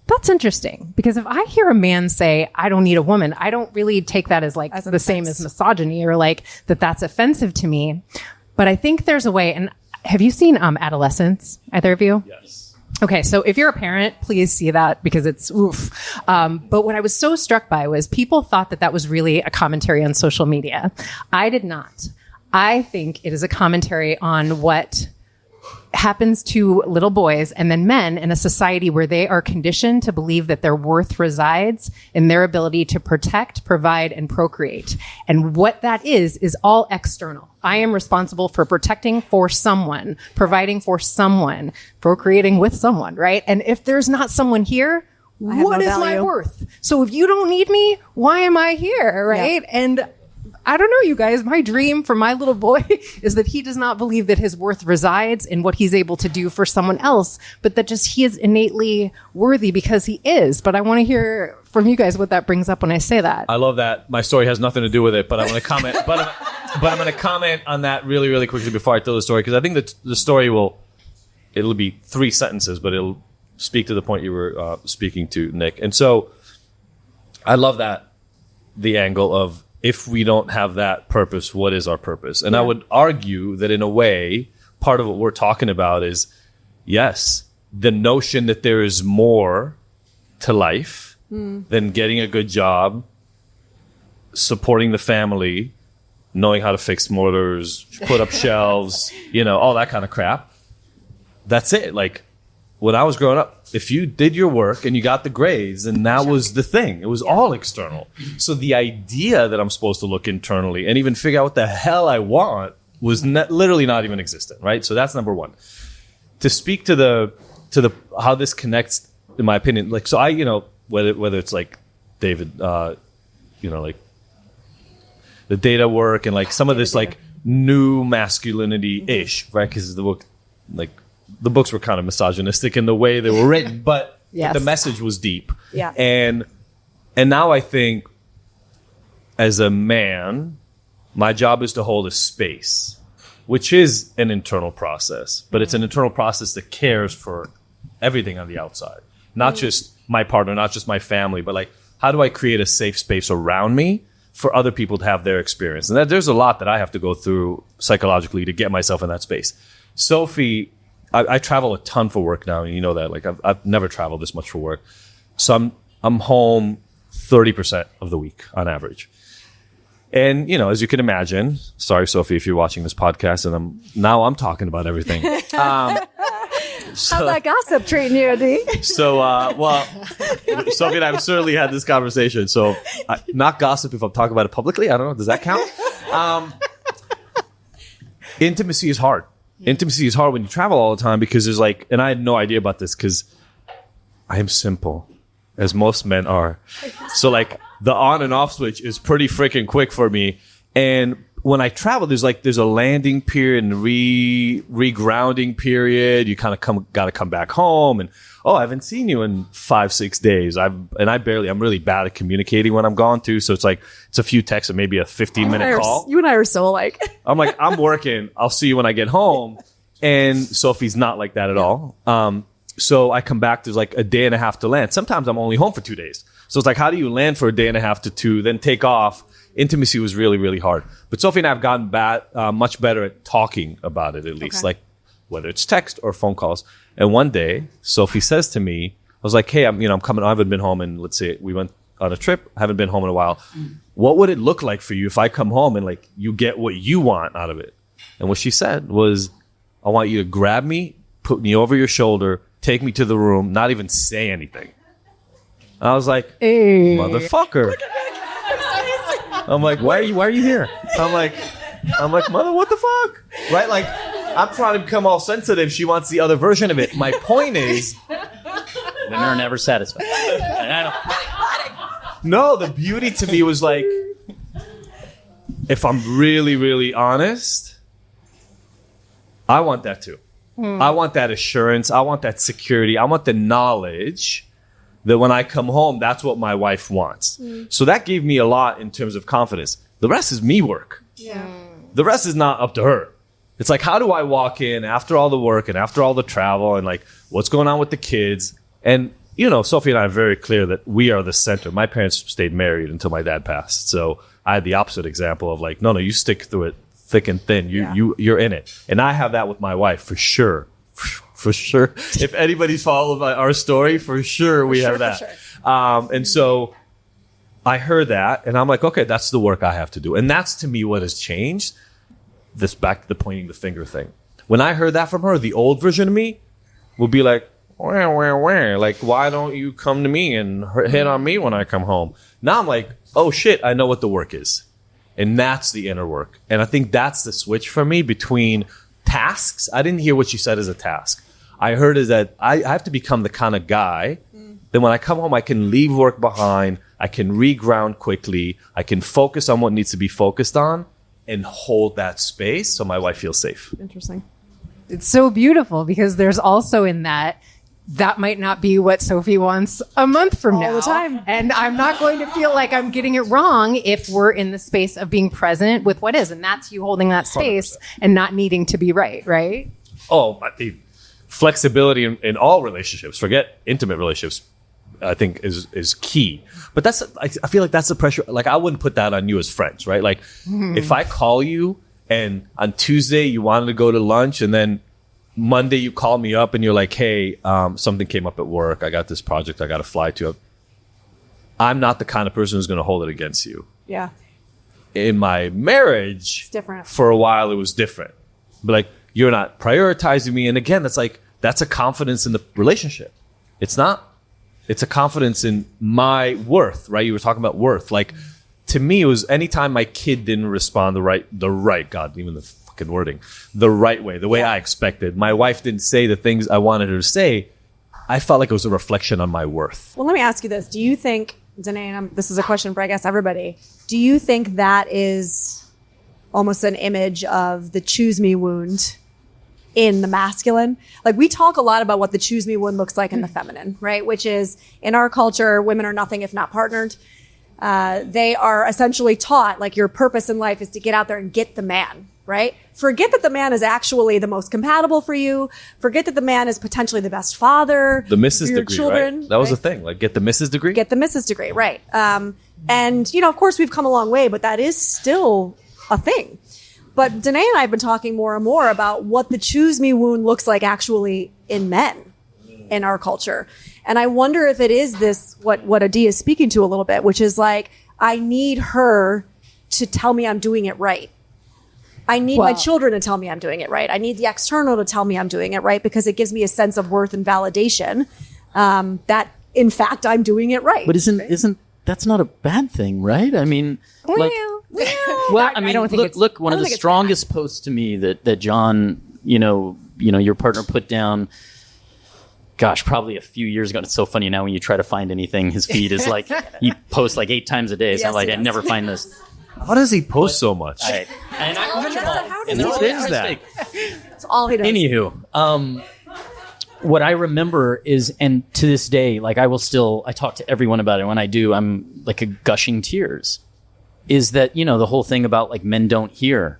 that's interesting, because if I hear a man say, I don't need a woman, I don't really take that as like the same as misogyny or like that's offensive to me. But I think there's a way. And have you seen Adolescence, either of you? Yes. Okay, so if you're a parent, please see that because it's oof. But what I was so struck by was people thought that was really a commentary on social media. I did not. I think it is a commentary on what happens to little boys and then men in a society where they are conditioned to believe that their worth resides in their ability to protect, provide, and procreate. And what that is all external. I am responsible for protecting for someone, providing for someone, procreating with someone, right? And if there's not someone here, what is my worth? So if you don't need me, why am I here, right? Yeah. And I don't know, you guys, my dream for my little boy is that he does not believe that his worth resides in what he's able to do for someone else, but that just he is innately worthy because he is. But I want to hear from you guys what that brings up when I say that. I love that. My story has nothing to do with it, but I'm going to comment. but I'm going to comment on that really, really quickly before I tell the story, because I think that the story it'll be 3 sentences, but it'll speak to the point you were speaking to, Nick. And so I love that, the angle of, if we don't have that purpose, what is our purpose? And I would argue that in a way, part of what we're talking about is, yes, the notion that there is more to life than getting a good job, supporting the family, knowing how to fix motors, put up shelves, all that kind of crap. That's it. Like, when I was growing up, if you did your work and you got the grades, and that was the thing. It was all external. So the idea that I'm supposed to look internally and even figure out what the hell I want was literally not even existent, right? So that's number one. To speak to the how this connects, in my opinion, like, so I, whether it's like David, like the data work and like some of this like new masculinity-ish, right? Because the book, like, the books were kind of misogynistic in the way they were written, but the message was deep. Yeah. And now I think, as a man, my job is to hold a space, which is an internal process, but it's an internal process that cares for everything on the outside. Not just my partner, not just my family, but like, how do I create a safe space around me for other people to have their experience? And there's a lot that I have to go through psychologically to get myself in that space. Sophie, I travel a ton for work now, and you know that. Like, I've never traveled this much for work. So I'm home 30% of the week on average. And, as you can imagine, sorry, Sophie, if you're watching this podcast, and I'm talking about everything. How's that gossip treating you, D? So, Sophie and I have certainly had this conversation. So, not gossip if I'm talking about it publicly. I don't know. Does that count? Intimacy is hard. Intimacy is hard when you travel all the time, because there's like, and I had no idea about this because I am simple, as most men are. So like the on and off switch is pretty freaking quick for me. And when I travel, there's a landing period and regrounding period. You kind of got to come back home, and I haven't seen you in 5-6 days. I'm really bad at communicating when I'm gone too. So it's like, it's a few texts and maybe a 15-minute call. You and I are so alike. I'm like, I'm working. I'll see you when I get home. And Sophie's not like that at all. So I come back, there's like a day and a half to land. Sometimes I'm only home for 2 days. So it's like, how do you land for a day and a half to 2, then take off? Intimacy was really, really hard. But Sophie and I have gotten much better at talking about it, at least, like whether it's text or phone calls. And one day, Sophie says to me, I was like, hey, I'm coming. I haven't been home, and let's say we went on a trip. I haven't been home in a while. What would it look like for you if I come home and like you get what you want out of it? And what she said was, I want you to grab me, put me over your shoulder, take me to the room, not even say anything. I was like, hey, motherfucker. I'm like, why are you here? I'm like, mother, what the fuck? Right? Like, I'm trying to become all sensitive. She wants the other version of it. My point is, women are never satisfied. No, the beauty to me was like, if I'm really, really honest, I want that too. I want that assurance. I want that security. I want the knowledge that when I come home, that's what my wife wants. So that gave me a lot in terms of confidence. The rest is me work. Yeah. The rest is not up to her. It's like, how do I walk in after all the work and after all the travel and like what's going on with the kids? And, Sophie and I are very clear that we are the center. My parents stayed married until my dad passed. So I had the opposite example of like, no, you stick through it thick and thin. You're in it. And I have that with my wife for sure. For sure. If anybody's followed our story, for sure we have that. Sure. And so I heard that and I'm like, okay, that's the work I have to do. And that's to me what has changed. This back to the pointing the finger thing. When I heard that from her, the old version of me would be like, where? Like, why don't you come to me and hit on me when I come home? Now I'm like, oh shit, I know what the work is. And that's the inner work. And I think that's the switch for me between tasks. I didn't hear what you said as a task. I heard is that I have to become the kind of guy that when I come home, I can leave work behind. I can reground quickly. I can focus on what needs to be focused on and hold that space so my wife feels safe. Interesting. It's so beautiful because there's also in that might not be what Sophie wants a month from now. All the time. And I'm not going to feel like I'm getting it wrong if we're in the space of being present with what is. And that's you holding that space 100%. And not needing to be right? Oh, I mean, flexibility in all relationships, forget intimate relationships, I think is key. But I feel like that's the pressure. Like, I wouldn't put that on you as friends, right? Like, if I call you and on Tuesday you wanted to go to lunch and then Monday you call me up and you're like, hey, something came up at work. I got this project I got to fly to. I'm not the kind of person who's going to hold it against you. Yeah. In my marriage, it's different. For a while, it was different. But like, you're not prioritizing me. And again, that's a confidence in the relationship. It's not. It's a confidence in my worth, right? You were talking about worth. Like, to me, it was anytime my kid didn't respond the right, God, even the fucking wording, the right way, the way I expected. My wife didn't say the things I wanted her to say. I felt like it was a reflection on my worth. Well, let me ask you this. Do you think, Dene, this is a question for, I guess, everybody. Do you think that is almost an image of the choose me wound in the masculine? Like, we talk a lot about what the choose me wound looks like in the feminine, right? Which is, in our culture, women are nothing if not partnered. They are essentially taught, like, your purpose in life is to get out there and get the man, right? Forget that the man is actually the most compatible for you. Forget that the man is potentially the best father. The Mrs. for your degree, children, right? That was the thing. Like, get the Mrs. degree? Get the Mrs. degree, right. And, of course, we've come a long way, but that is still a thing. But Dene and I have been talking more and more about what the choose me wound looks like actually in men in our culture. And I wonder if it is this, what Adi is speaking to a little bit, which is like, I need her to tell me I'm doing it right. I need my children to tell me I'm doing it right. I need the external to tell me I'm doing it right because it gives me a sense of worth and validation that, in fact, I'm doing it right. But isn't that's not a bad thing, right? I mean, I don't think look, one of the strongest posts to me that John, your partner put down, gosh, probably a few years ago. And it's so funny now when you try to find anything, his feed is like, he posts like 8 times a day. It's not like I never find this. How does he post so much? And I watch them all. And what is that? That's all he does. Anywho, what I remember is, and to this day, like I talk to everyone about it. When I do, I'm like a gushing tears. Is that, the whole thing about like men don't hear.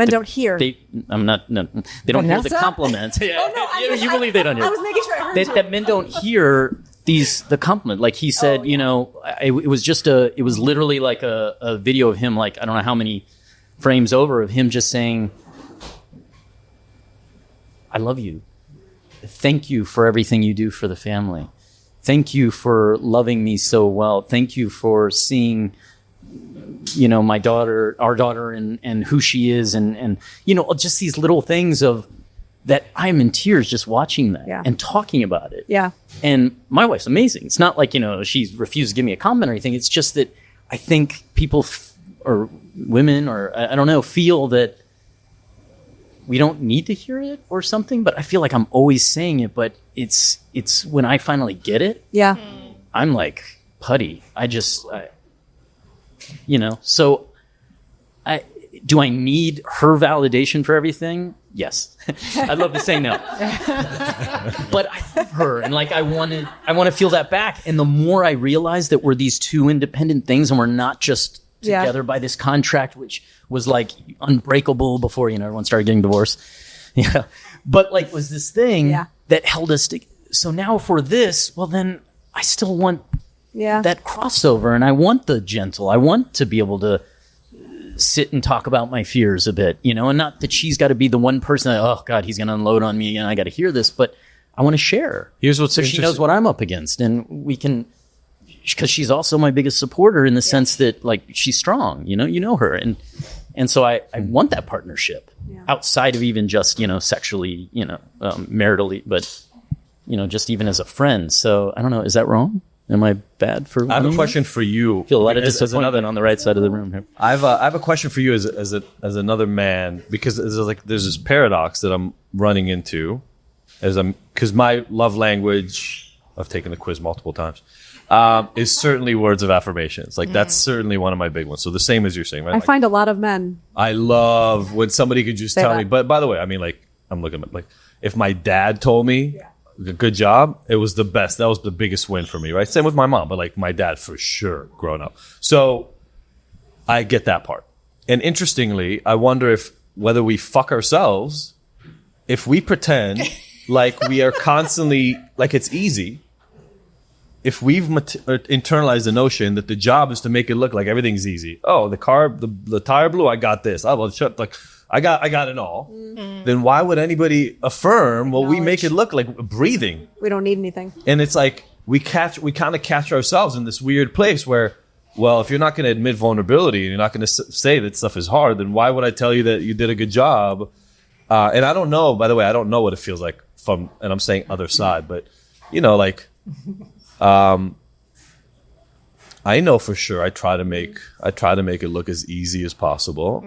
Men don't hear. They don't hear the Vanessa? compliments. You believe they don't hear. I was making sure I heard you. That men don't hear the compliment. Like he said, it was literally like a video of him, like I don't know how many frames over, of him just saying, I love you. Thank you for everything you do for the family. Thank you for loving me so well. Thank you for seeing, our daughter and who she is. And just these little things of that. I'm in tears just watching that and talking about it. Yeah. And my wife's amazing. It's not like, she's refused to give me a comment or anything. It's just that I think people or women or I don't know, feel that we don't need to hear it or something, but I feel like I'm always saying it, but it's when I finally get it. Yeah. I'm like putty. So do I need her validation for everything? Yes. I'd love to say no. But I love her, and like I want to feel that back. And the more I realize that we're these two independent things and we're not just together by this contract, which was like unbreakable before, everyone started getting divorced. Yeah. But like was this thing that held us together. So now for this, well then I still want that crossover, and I want the gentle. I want to be able to sit and talk about my fears a bit, and not that she's got to be the one person that, oh God, he's going to unload on me and I got to hear this, but I want to share. Here's what's so she knows what I'm up against, and we can, because she's also my biggest supporter in the sense that like she's strong, you know her. And so I want that partnership outside of even just, sexually, maritally, but, just even as a friend. So I don't know. Is that wrong? Am I bad for? I have a question for you. I feel a lot of disappointment on the right side of the room here. I have a question for you as another man, because there's this paradox that I'm running into because my love language, I've taken the quiz multiple times, is certainly words of affirmations. Like that's certainly one of my big ones. So the same as you're saying, right? I find a lot of men. I love when somebody could just tell me. But by the way, I mean, like I'm looking at like if my dad told me. Good job. It was the best. That was the biggest win for me, right? Same with my mom, but like my dad for sure growing up. So I get that part. And interestingly, I wonder whether we fuck ourselves if we pretend like we are constantly, like it's easy, if we've internalized the notion that the job is to make it look like everything's easy. Oh, the tire blew, I got this. Oh, well, shut, like, I got it all. Mm-hmm. Then why would anybody affirm? Well, we make it look like breathing. We don't need anything. And it's like we kind of catch ourselves in this weird place where, well, if you're not going to admit vulnerability and you're not going to say that stuff is hard, then why would I tell you that you did a good job? And I don't know, by the way, I don't know what it feels like and I'm saying other side, but like, I know for sure I try to make it look as easy as possible.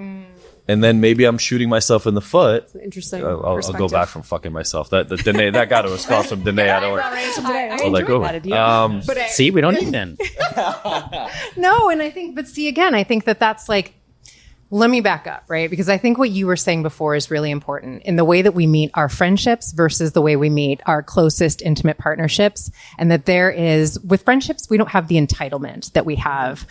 And then maybe I'm shooting myself in the foot. That's interesting. I'll go back from fucking myself. That Dene, that got a response from Dene. I don't. See, we don't need then. No, and I think that's like, let me back up, right? Because I think what you were saying before is really important in the way that we meet our friendships versus the way we meet our closest intimate partnerships. And that with friendships, we don't have the entitlement that we have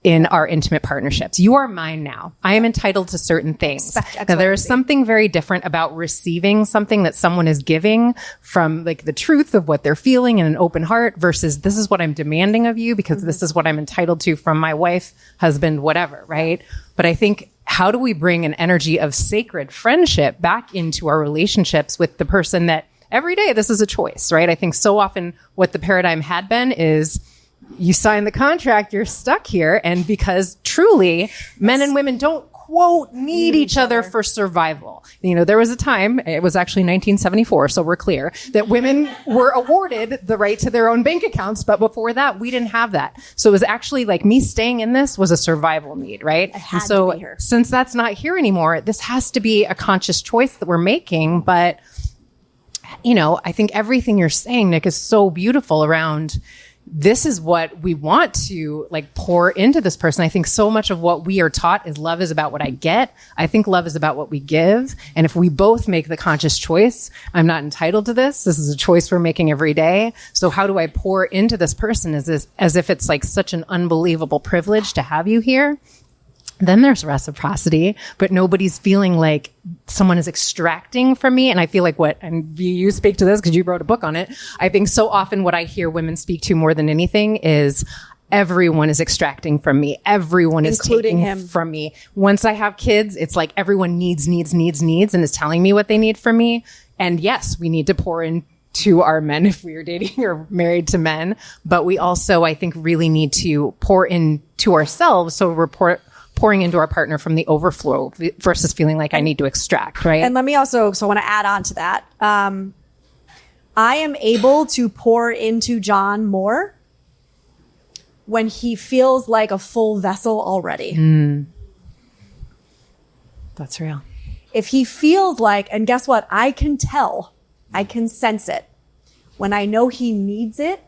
in our intimate partnerships. You are mine now. I am entitled to certain things. Now, there is something very different about receiving something that someone is giving from like the truth of what they're feeling in an open heart versus this is what I'm demanding of you because this is what I'm entitled to from my wife, husband, whatever, right? But I think how do we bring an energy of sacred friendship back into our relationships with the person that every day this is a choice, right? I think so often what the paradigm had been is you sign the contract, you're stuck here. And because truly men and women don't quote need each other for survival. There was a time, it was actually 1974, so we're clear, that women were awarded the right to their own bank accounts. But before that, we didn't have that. So it was actually like me staying in this was a survival need, right? And so since that's not here anymore, this has to be a conscious choice that we're making. But, I think everything you're saying, Nick, is so beautiful around this is what we want to like pour into this person. I think so much of what we are taught is love is about what I get. I think love is about what we give. And if we both make the conscious choice, I'm not entitled to this. This is a choice we're making every day. So how do I pour into this person as if it's like such an unbelievable privilege to have you here? Then there's reciprocity, but nobody's feeling like someone is extracting from me. And I feel like and you speak to this because you wrote a book on it. I think so often what I hear women speak to more than anything is everyone is extracting from me. Everyone is Including taking him. from me. Once I have kids, it's like everyone needs, and is telling me what they need from me. And yes, we need to pour into our men if we are dating or married to men. But we also, I think, really need to pour into ourselves. So we're pouring into our partner from the overflow versus feeling like I need to extract, right? And let me also, so I want to add on to that. I am able to pour into John more when he feels like a full vessel already. That's real. If he feels like, and guess what? I can tell, I can sense it when I know he needs it.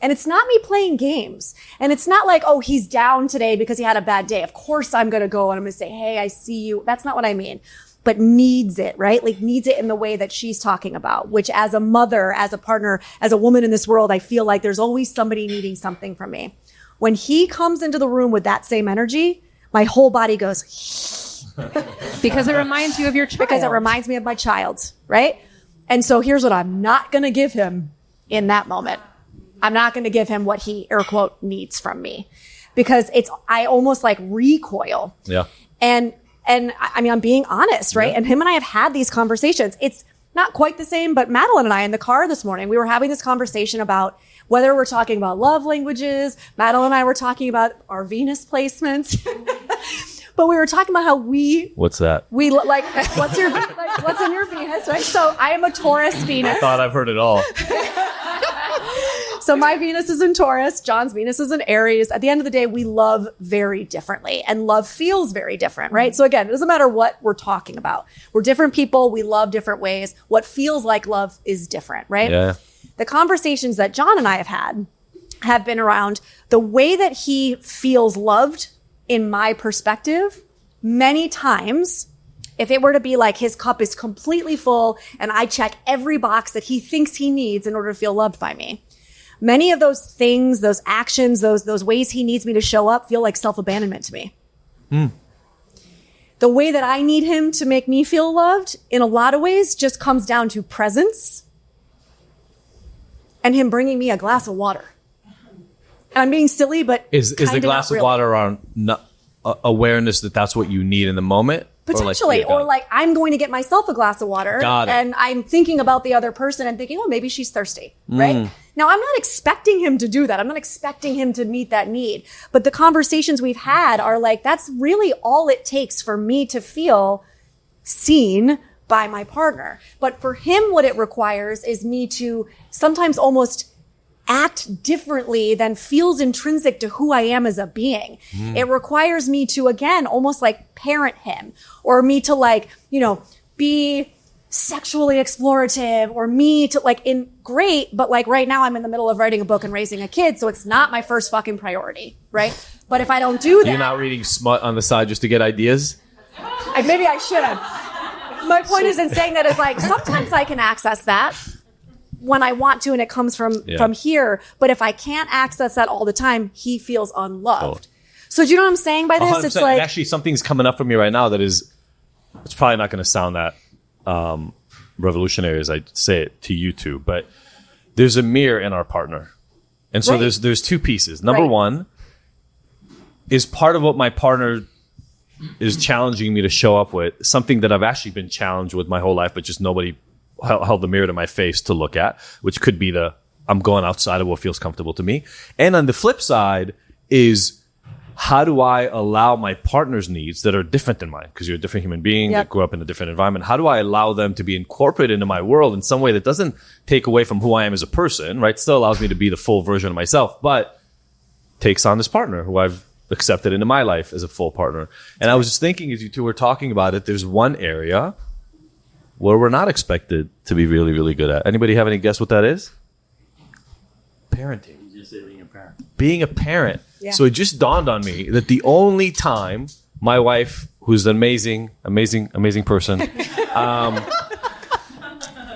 And it's not me playing games. And it's not like, oh, he's down today because he had a bad day. Of course I'm going to go and I'm going to say, hey, I see you. That's not what I mean. But needs it, right? Like needs it in the way that she's talking about, which as a mother, as a partner, as a woman in this world, I feel like there's always somebody needing something from me. When he comes into the room with that same energy, my whole body goes, Because it reminds you of your child. because it reminds me of my child, right? And so here's what I'm not going to give him in that moment. I'm not going to give him what he, air quote, needs from me, because I almost like recoil. Yeah. And I mean, I'm being honest, right? Yeah. And him and I have had these conversations. It's not quite the same, but Madeline and I in the car this morning, we were having this conversation about whether we're talking about love languages. Madeline and I were talking about our Venus placements. But we were talking about how What's that? we like, what's in your Venus, right? So I am a Taurus Venus. I thought I've heard it all. So my Venus is in Taurus. John's Venus is in Aries. At the end of the day, we love very differently, and love feels very different, right? So again, it doesn't matter what we're talking about. We're different people. We love different ways. What feels like love is different, right? Yeah. The conversations that John and I have had have been around the way that he feels loved in my perspective. Many times, if it were to be like his cup is completely full and I check every box that he thinks he needs in order to feel loved by me, many of those things, those actions, those ways he needs me to show up feel like self-abandonment to me. The way that I need him to make me feel loved in a lot of ways just comes down to presence and him bringing me a glass of water. And I'm being silly, but Is the glass of water around awareness that that's what you need in the moment? Potentially, or like I'm going to get myself a glass of water Got it. and I'm thinking about the other person and thinking, oh, maybe she's thirsty, right? Now, I'm not expecting him to do that. I'm not expecting him to meet that need. But the conversations we've had are like, that's really all it takes for me to feel seen by my partner. But for him, what it requires is me to sometimes almost act differently than feels intrinsic to who I am as a being. It requires me to, again, almost like parent him, or me to like, be sexually explorative, or me to like but like right now I'm in the middle of writing a book and raising a kid. So it's not my first fucking priority, right? But if I don't do that, You're not reading smut on the side just to get ideas? maybe I should have. My point is in saying that is like, sometimes I can access that when I want to, and it comes from here. But if I can't access that all the time, he feels unloved. So do you know what I'm saying by this? 100%. It's like, Actually, something's coming up for me right now that is, it's probably not going to sound that revolutionary as I say it to you two, but there's a mirror in our partner. And so Right. there's two pieces. Number Right. one is part of what my partner is challenging me to show up with, something that I've actually been challenged with my whole life, but just nobody held the mirror to my face to look at, which could be I'm going outside of what feels comfortable to me. And on the flip side is, how do I allow my partner's needs that are different than mine? Because you're a different human being that grew up in a different environment. How do I allow them to be incorporated into my world in some way that doesn't take away from who I am as a person, right? Still allows me to be the full version of myself, but takes on this partner who I've accepted into my life as a full partner. And I was just thinking, as you two were talking about it, there's one area where we're not expected to be really, really good at. Anybody have any guess what that is? Parenting. You just say being a parent. Being a parent. Yeah. So it just dawned on me that the only time my wife, who's an amazing person,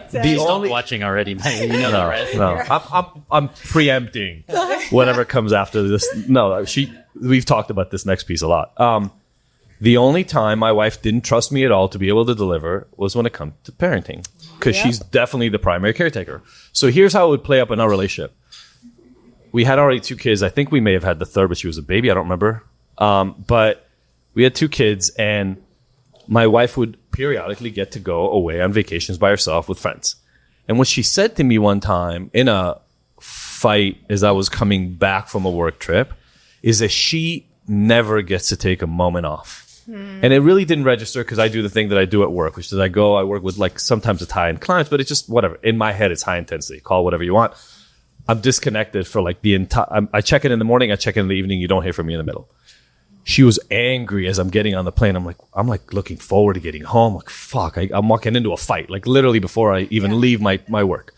Stop watching already, man. You know that, right? No, I'm preempting whatever comes after this. No, we've talked about this next piece a lot. The only time my wife didn't trust me at all to be able to deliver was when it comes to parenting, because she's definitely the primary caretaker. So here's how it would play up in our relationship. We had already 2 kids. I think we may have had the third, but she was a baby. I don't remember. But we had 2 kids, and my wife would periodically get to go away on vacations by herself with friends. And what she said to me one time in a fight as I was coming back from a work trip is that she never gets to take a moment off. And it really didn't register because I do the thing that I do at work, which is I work with like sometimes it's high-end clients, but it's just whatever. In my head, it's high intensity. Call it whatever you want. I'm disconnected for like the entire... I check in the morning, I check in the evening. You don't hear from me in the middle. She was angry as I'm getting on the plane. I'm like looking forward to getting home. Like, fuck, I'm walking into a fight, like literally before I even leave my work.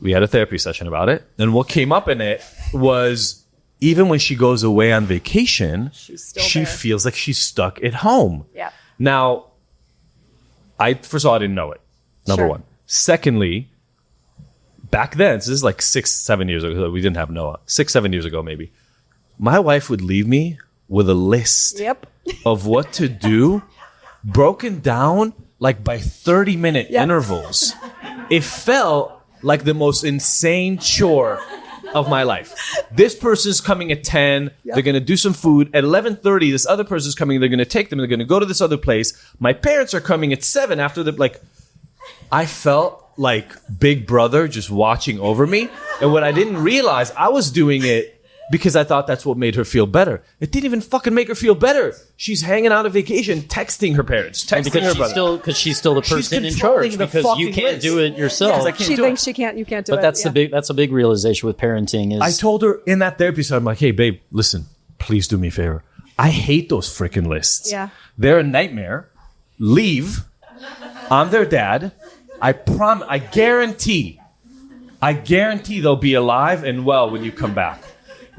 We had a therapy session about it. And what came up in it was... Even when she goes away on vacation, she feels like she's stuck at home. Yeah. Now, first of all, I didn't know it. Number one. Secondly, back then, so this is like 6-7 years ago. We didn't have Noah. 6-7 years ago, maybe. My wife would leave me with a list of what to do, broken down like by 30-minute intervals. It felt like the most insane chore of my life. This person's coming at 10. They're going to do some food. At 11:30, this other person's coming. They're going to take them. They're going to go to this other place. My parents are coming at 7 after the, like, I felt like Big Brother just watching over me. And what I didn't realize, I was doing it because I thought that's what made her feel better. It didn't even fucking make her feel better. She's hanging out on vacation, texting her parents, texting her brother. Because she's still the person in charge. Because you can't do it yourself. She thinks you can't do it. But that's a big realization with parenting. Is I told her in that therapy session, I'm like, hey, babe, listen, please do me a favor. I hate those freaking lists. Yeah. They're a nightmare. Leave. I'm their dad. I guarantee they'll be alive and well when you come back.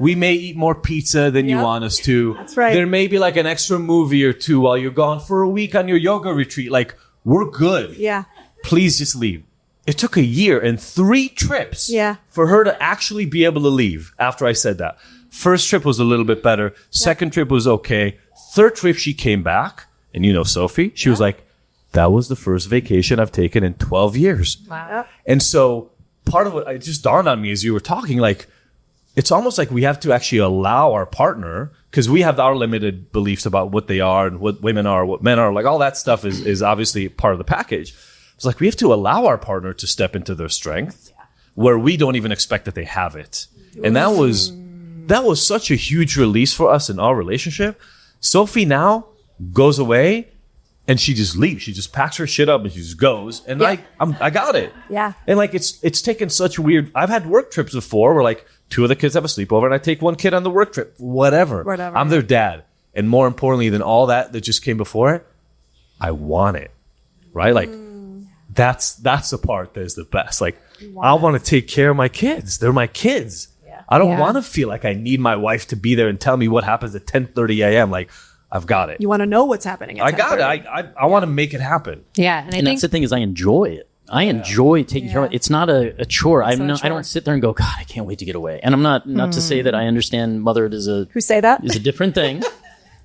We may eat more pizza than you want us to. That's right. There may be like an extra movie or two while you're gone for a week on your yoga retreat. Like, we're good. Yeah. Please just leave. It took a year and 3 trips for her to actually be able to leave after I said that. First trip was a little bit better. Second trip was okay. Third trip, she came back. And you know Sophie? She was like, that was the first vacation I've taken in 12 years. Wow. And so part of it just dawned on me as you were talking, like, it's almost like we have to actually allow our partner, because we have our limited beliefs about what they are and what women are, what men are, like all that stuff is obviously part of the package. It's like we have to allow our partner to step into their strength where we don't even expect that they have it. And that was such a huge release for us in our relationship. Sophie now goes away and she just leaves. She just packs her shit up and she just goes. And I got it. Yeah. And like it's taken such weird. I've had work trips before where like 2 of the kids have a sleepover and I take 1 kid on the work trip. Whatever. I'm their dad. And more importantly than all that just came before it, I want it. Right? Like that's the part that is the best. Like I want to take care of my kids. They're my kids. Yeah. I don't want to feel like I need my wife to be there and tell me what happens at 10:30 a.m. Like I've got it. You want to know what's happening at 10:30. I got it. I want to make it happen. Yeah. And I think that's the thing is I enjoy it. I enjoy taking care of it. It's not a chore. I don't sit there and go, God, I can't wait to get away. And I'm not to say that I understand motherhood is a different thing.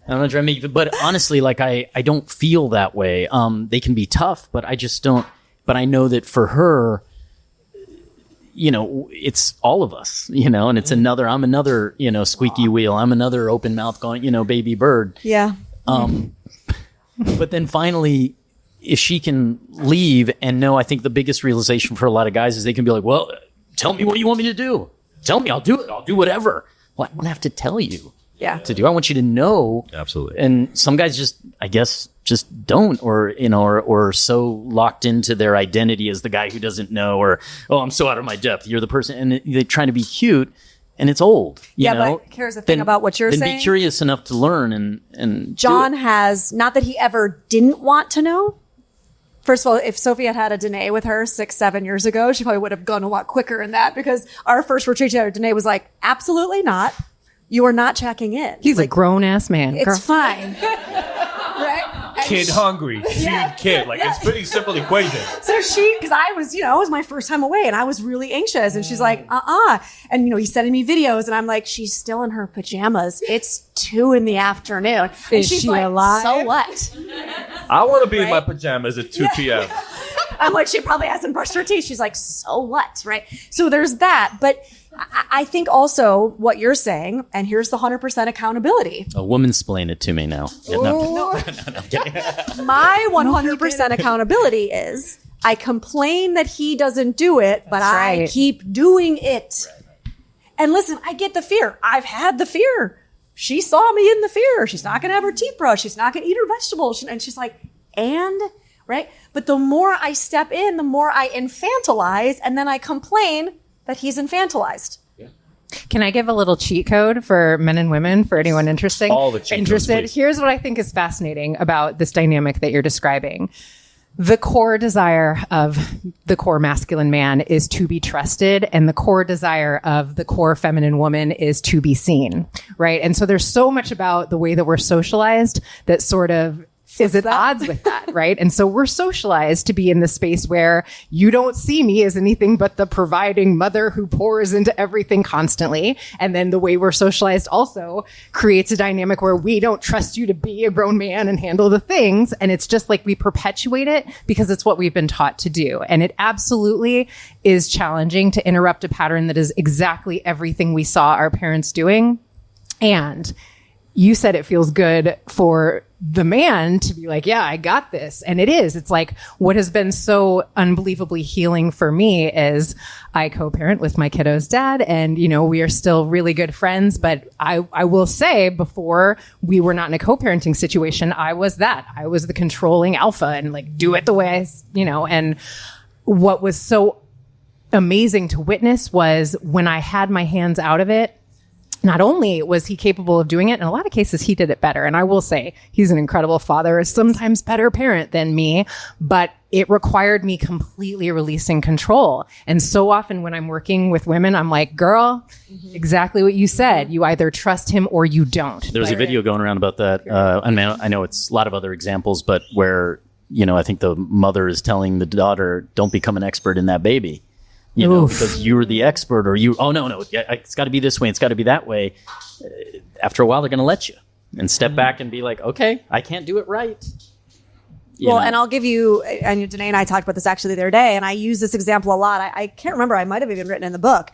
I'm not trying to make it, but honestly, like I don't feel that way. They can be tough, but I just don't. But I know that for her, you know, it's all of us, you know, and I'm another, you know, squeaky wheel. I'm another open mouth going, you know, baby bird. Yeah. But then finally, if she can leave and know, I think the biggest realization for a lot of guys is they can be like, well, tell me what you want me to do. Tell me, I'll do it. I'll do whatever. Well, I don't have to tell you to do. I want you to know. Absolutely. And some guys just, I guess, just don't, or, you know, or so locked into their identity as the guy who doesn't know, or, oh, I'm so out of my depth. You're the person. And they're trying to be cute. And it's old, you know? But here's the thing about what you're saying. Then be curious enough to learn and John has, not that he ever didn't want to know. First of all, if Sophie had a Dene with her 6-7 years ago, she probably would have gone a lot quicker in that, because our first retreat together, Dene was like, absolutely not. You are not checking in. He's like, a grown-ass man. It's fine. Right? kid hungry, feed kid. Like, it's pretty simple equation. So because I was, it was my first time away and I was really anxious. And she's like, And, he's sending me videos and I'm like, she's still in her pajamas. It's 2 p.m. And she's she like, alive? so what? I want to be in my pajamas at 2 p.m. I'm like, she probably hasn't brushed her teeth. She's like, so what? Right. So there's that. But I think also what you're saying, and here's the 100% accountability. A woman-splain it to me now. Yeah, no, I'm kidding. My 100% accountability is I complain that he doesn't do it, but I keep doing it. And listen, I get the fear. I've had the fear. She saw me in the fear. She's not going to have her teeth brushed. She's not going to eat her vegetables. And she's like, right? But the more I step in, the more I infantilize, and then I complain that he's infantilized. Can I give a little cheat code for men and women for anyone interested? All the cheat codes, please. Here's what I think is fascinating about this dynamic that you're describing. The core desire of the core masculine man is to be trusted, and the core desire of the core feminine woman is to be seen, right? And so there's so much about the way that we're socialized that sort of is at odds with that, right? And so we're socialized to be in the space where you don't see me as anything but the providing mother who pours into everything constantly. And then the way we're socialized also creates a dynamic where we don't trust you to be a grown man and handle the things. And it's just like we perpetuate it because it's what we've been taught to do. And it absolutely is challenging to interrupt a pattern that is exactly everything we saw our parents doing. And you said it feels good for the man to be like, yeah, I got this. And it is. It's like what has been so unbelievably healing for me is I co-parent with my kiddo's dad. And, we are still really good friends. But I will say before we were not in a co-parenting situation, I was that. I was the controlling alpha and like do it the way and what was so amazing to witness was when I had my hands out of it, not only was he capable of doing it, in a lot of cases, he did it better. And I will say he's an incredible father, a sometimes better parent than me, but it required me completely releasing control. And so often when I'm working with women, I'm like, girl, exactly what you said. You either trust him or you don't. There's a video going around about that. I know it's a lot of other examples, but where, I think the mother is telling the daughter, don't become an expert in that baby. Because you're the expert, or no, it's got to be this way, it's got to be that way. After a while, they're going to let you and step back and be like, okay, I can't do it right. And I'll give you, and Dene and I talked about this actually the other day, and I use this example a lot. I can't remember, I might have even written in the book,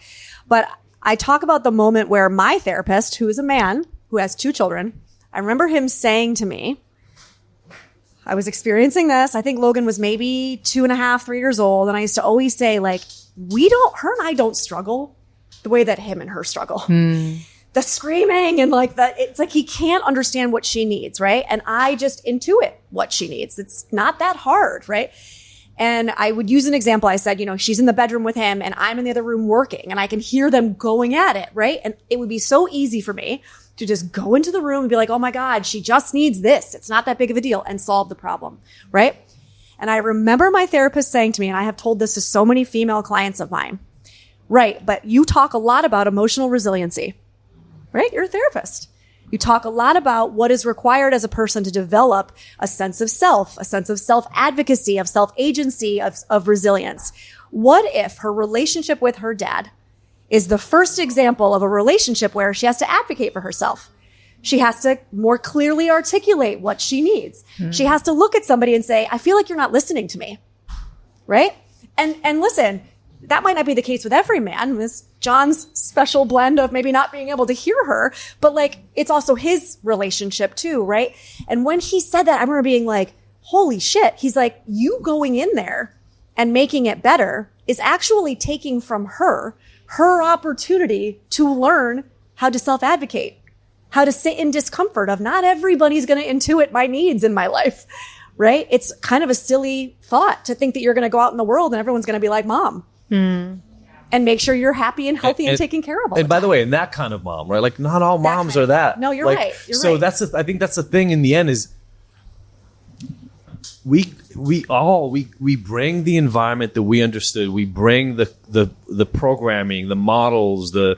but I talk about the moment where my therapist, who is a man who has 2 children, I remember him saying to me, I was experiencing this. I think Logan was maybe 2.5, 3 years old. And I used to always say, like, her and I don't struggle the way that him and her struggle. The screaming and it's like he can't understand what she needs, right? And I just intuit what she needs. It's not that hard, right? And I would use an example. I said, she's in the bedroom with him and I'm in the other room working and I can hear them going at it, right? And it would be so easy for me to just go into the room and be like, oh my God, she just needs this. It's not that big of a deal, and solve the problem, right? And I remember my therapist saying to me, and I have told this to so many female clients of mine, right? But you talk a lot about emotional resiliency, right? You're a therapist. You talk a lot about what is required as a person to develop a sense of self-advocacy, of self-agency, of resilience. What if her relationship with her dad is the first example of a relationship where she has to advocate for herself? She has to more clearly articulate what she needs. She has to look at somebody and say, I feel like you're not listening to me, right? And listen, that might not be the case with every man. This John's special blend of maybe not being able to hear her, but it's also his relationship too, right? And when he said that, I remember being like, holy shit. He's like, you going in there and making it better is actually taking from her opportunity to learn how to self-advocate, how to sit in discomfort of not everybody's going to intuit my needs in my life, right? It's kind of a silly thought to think that you're going to go out in the world and everyone's going to be like mom and make sure you're happy and healthy and taken care of all and the by time. the way, and that kind of mom, right? Like not all moms are that. No, you're right. You're so right. I think that's the thing in the end is we bring the environment that we understood. We bring the programming, the models, the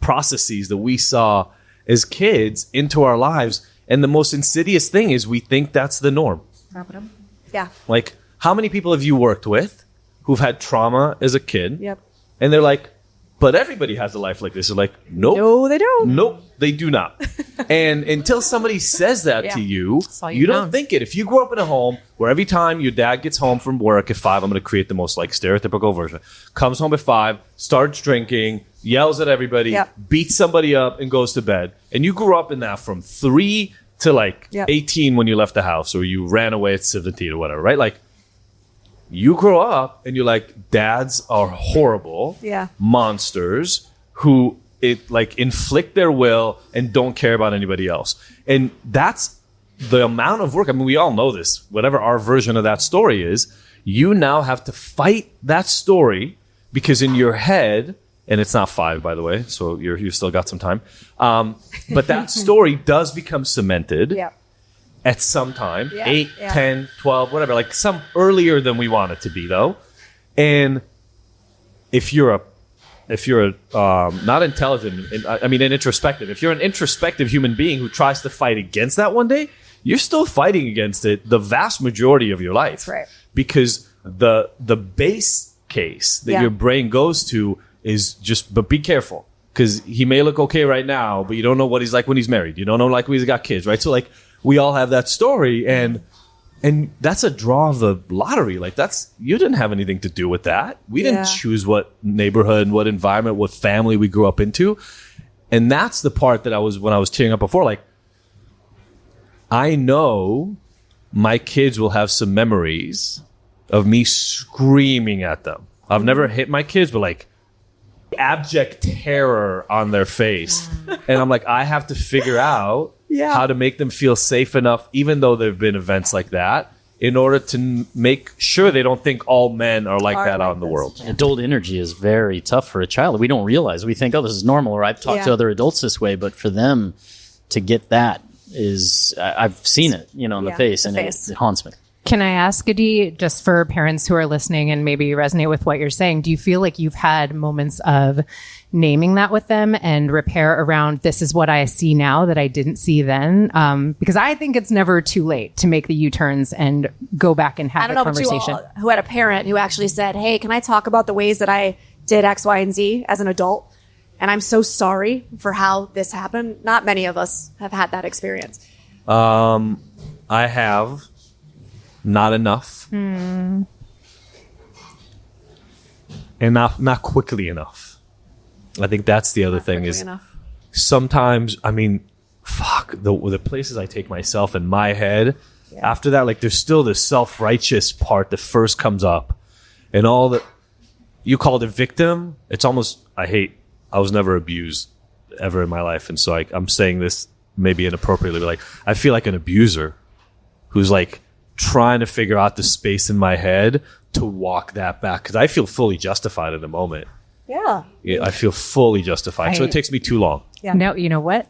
processes that we saw as kids into our lives, And the most insidious thing is we think that's the norm. Yeah. Like, how many people have you worked with who've had trauma as a kid? Yep. And they're like, but everybody has a life like this. They're like, nope. No, they don't. Nope, they do not. And until somebody says that to you, you don't think it. If you grew up in a home where every time your dad gets home from work at 5, I'm going to create the most like stereotypical version, comes home at 5, starts drinking, yells at everybody, beats somebody up, and goes to bed. And you grew up in that from 3 to like 18 when you left the house, or you ran away at 17 or whatever, right? Like, you grow up and you're like, dads are horrible monsters who inflict their will and don't care about anybody else. And that's the amount of work. I mean, we all know this. Whatever our version of that story is, you now have to fight that story because in your head, and it's not 5, by the way, so you've still got some time. But that story does become cemented. Yeah. At some time, 8, 10, 12, whatever, like some earlier than we want it to be, though. And if you're not intelligent, an introspective, if you're an introspective human being who tries to fight against that one day, you're still fighting against it the vast majority of your life. That's right. Because the base case that your brain goes to is just, but be careful. Because he may look okay right now, but you don't know what he's like when he's married. You don't know like when he's got kids, right? So like, we all have that story, and that's a draw of the lottery. Like, you didn't have anything to do with that. We didn't choose what neighborhood, what environment, what family we grew up into. And that's the part that when I was tearing up before, like, I know my kids will have some memories of me screaming at them. I've never hit my kids, but like abject terror on their face. And I'm like, I have to figure out how to make them feel safe enough, even though there have been events like that, in order to make sure they don't think all men are like that out in the world. Adult energy is very tough for a child. We don't realize. We think, oh, this is normal, or I've talked to other adults this way. But for them to get that is, I've seen it, in the face, and it haunts me. Can I ask, Adi, just for parents who are listening and maybe resonate with what you're saying, do you feel like you've had moments of naming that with them and repair around, this is what I see now that I didn't see then? Because I think it's never too late to make the U-turns and go back and have a conversation. Who had a parent who actually said, hey, can I talk about the ways that I did X, Y, and Z as an adult? And I'm so sorry for how this happened. Not many of us have had that experience. I have. Not enough. And not quickly enough. I think that's the other thing is sometimes, the places I take myself in my head, after that, like, there's still this self-righteous part that first comes up. And all that you called it victim, it's almost, I was never abused ever in my life. And so I'm saying this maybe inappropriately, but like, I feel like an abuser who's like, trying to figure out the space in my head to walk that back, because I feel fully justified in the moment. Yeah, I feel fully justified. So it takes me too long. Yeah. No, you know what?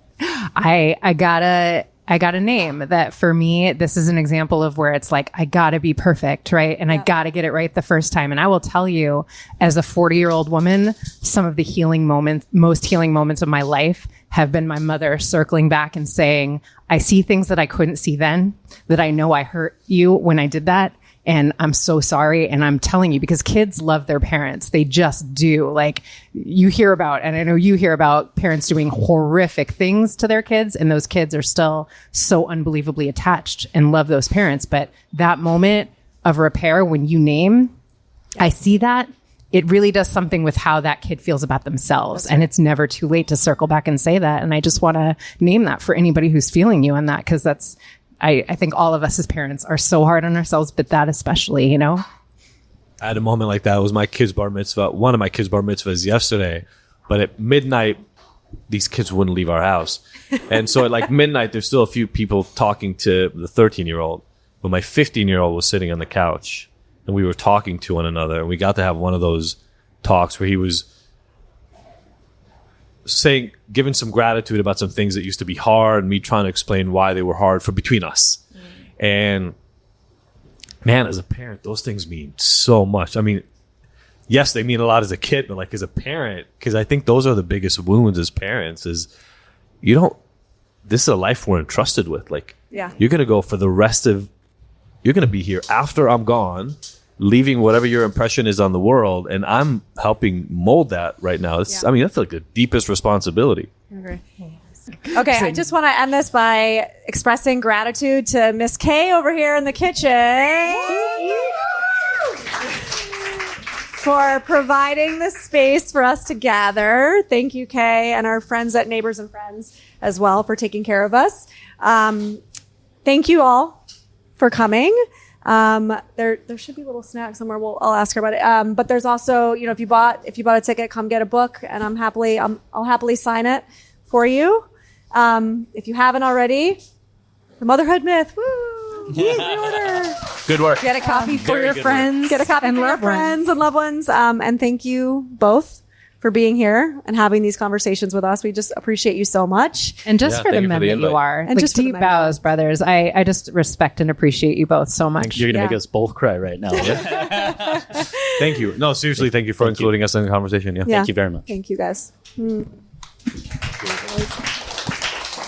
I got a name that for me, this is an example of where it's like, I gotta be perfect, right? And I gotta get it right the first time. And I will tell you, as a 40-year-old woman, some of the most healing moments of my life have been my mother circling back and saying, I see things that I couldn't see then, that I know I hurt you when I did that. And I'm so sorry. And I'm telling you, because kids love their parents. They just do. Like, you hear about, and I know you hear about parents doing horrific things to their kids, and those kids are still so unbelievably attached and love those parents. But that moment of repair, when you name, I see that, it really does something with how that kid feels about themselves. And it's never too late to circle back and say that. And I just want to name that for anybody who's feeling you on that, because that's, I think all of us as parents are so hard on ourselves, but that especially, I had a moment like that. It was my kid's bar mitzvah, one of my kids' bar mitzvahs yesterday. But at midnight, these kids wouldn't leave our house. And so at like midnight, there's still a few people talking to the 13-year-old. But my 15-year-old was sitting on the couch, and we were talking to one another. And we got to have one of those talks where he was giving some gratitude about some things that used to be hard, and me trying to explain why they were hard between us. And man, as a parent, those things mean so much. I mean, yes, they mean a lot as a kid, but like as a parent, because I think those are the biggest wounds as parents, is you don't this is a life we're entrusted with. Like, Yeah. you're going to go for the rest of, you're going to be here after I'm gone, leaving whatever your impression is on the world. And I'm helping mold that right now. It's, Yeah. I mean, that's like the deepest responsibility. Okay, I just want to end this by expressing gratitude to Miss K over here in the kitchen for providing this space for us to gather. Thank you, Kay, and our friends at Neighbors and Friends as well for taking care of us. Thank you all for coming. There should be a little snack somewhere. I'll ask her about it. But there's also, if you bought a ticket, come get a book, and I'll happily sign it for you. If you haven't already, the Motherhood Myth. Woo! Pre-order. Good work. Get a copy for your friends. Get a copy and for your loved ones. friends and loved ones. And thank you both for being here and having these conversations with us. We just appreciate you so much. And just Yeah, for the thank you for men the that invite. you are. And Like, just for the deep men you are. bows, brothers. I just respect and appreciate you both so much. You're gonna Yeah. make us both cry right now. Thank you. No, seriously, thank you for including us in the conversation. Yeah. Yeah. Thank you very much. Thank you, guys.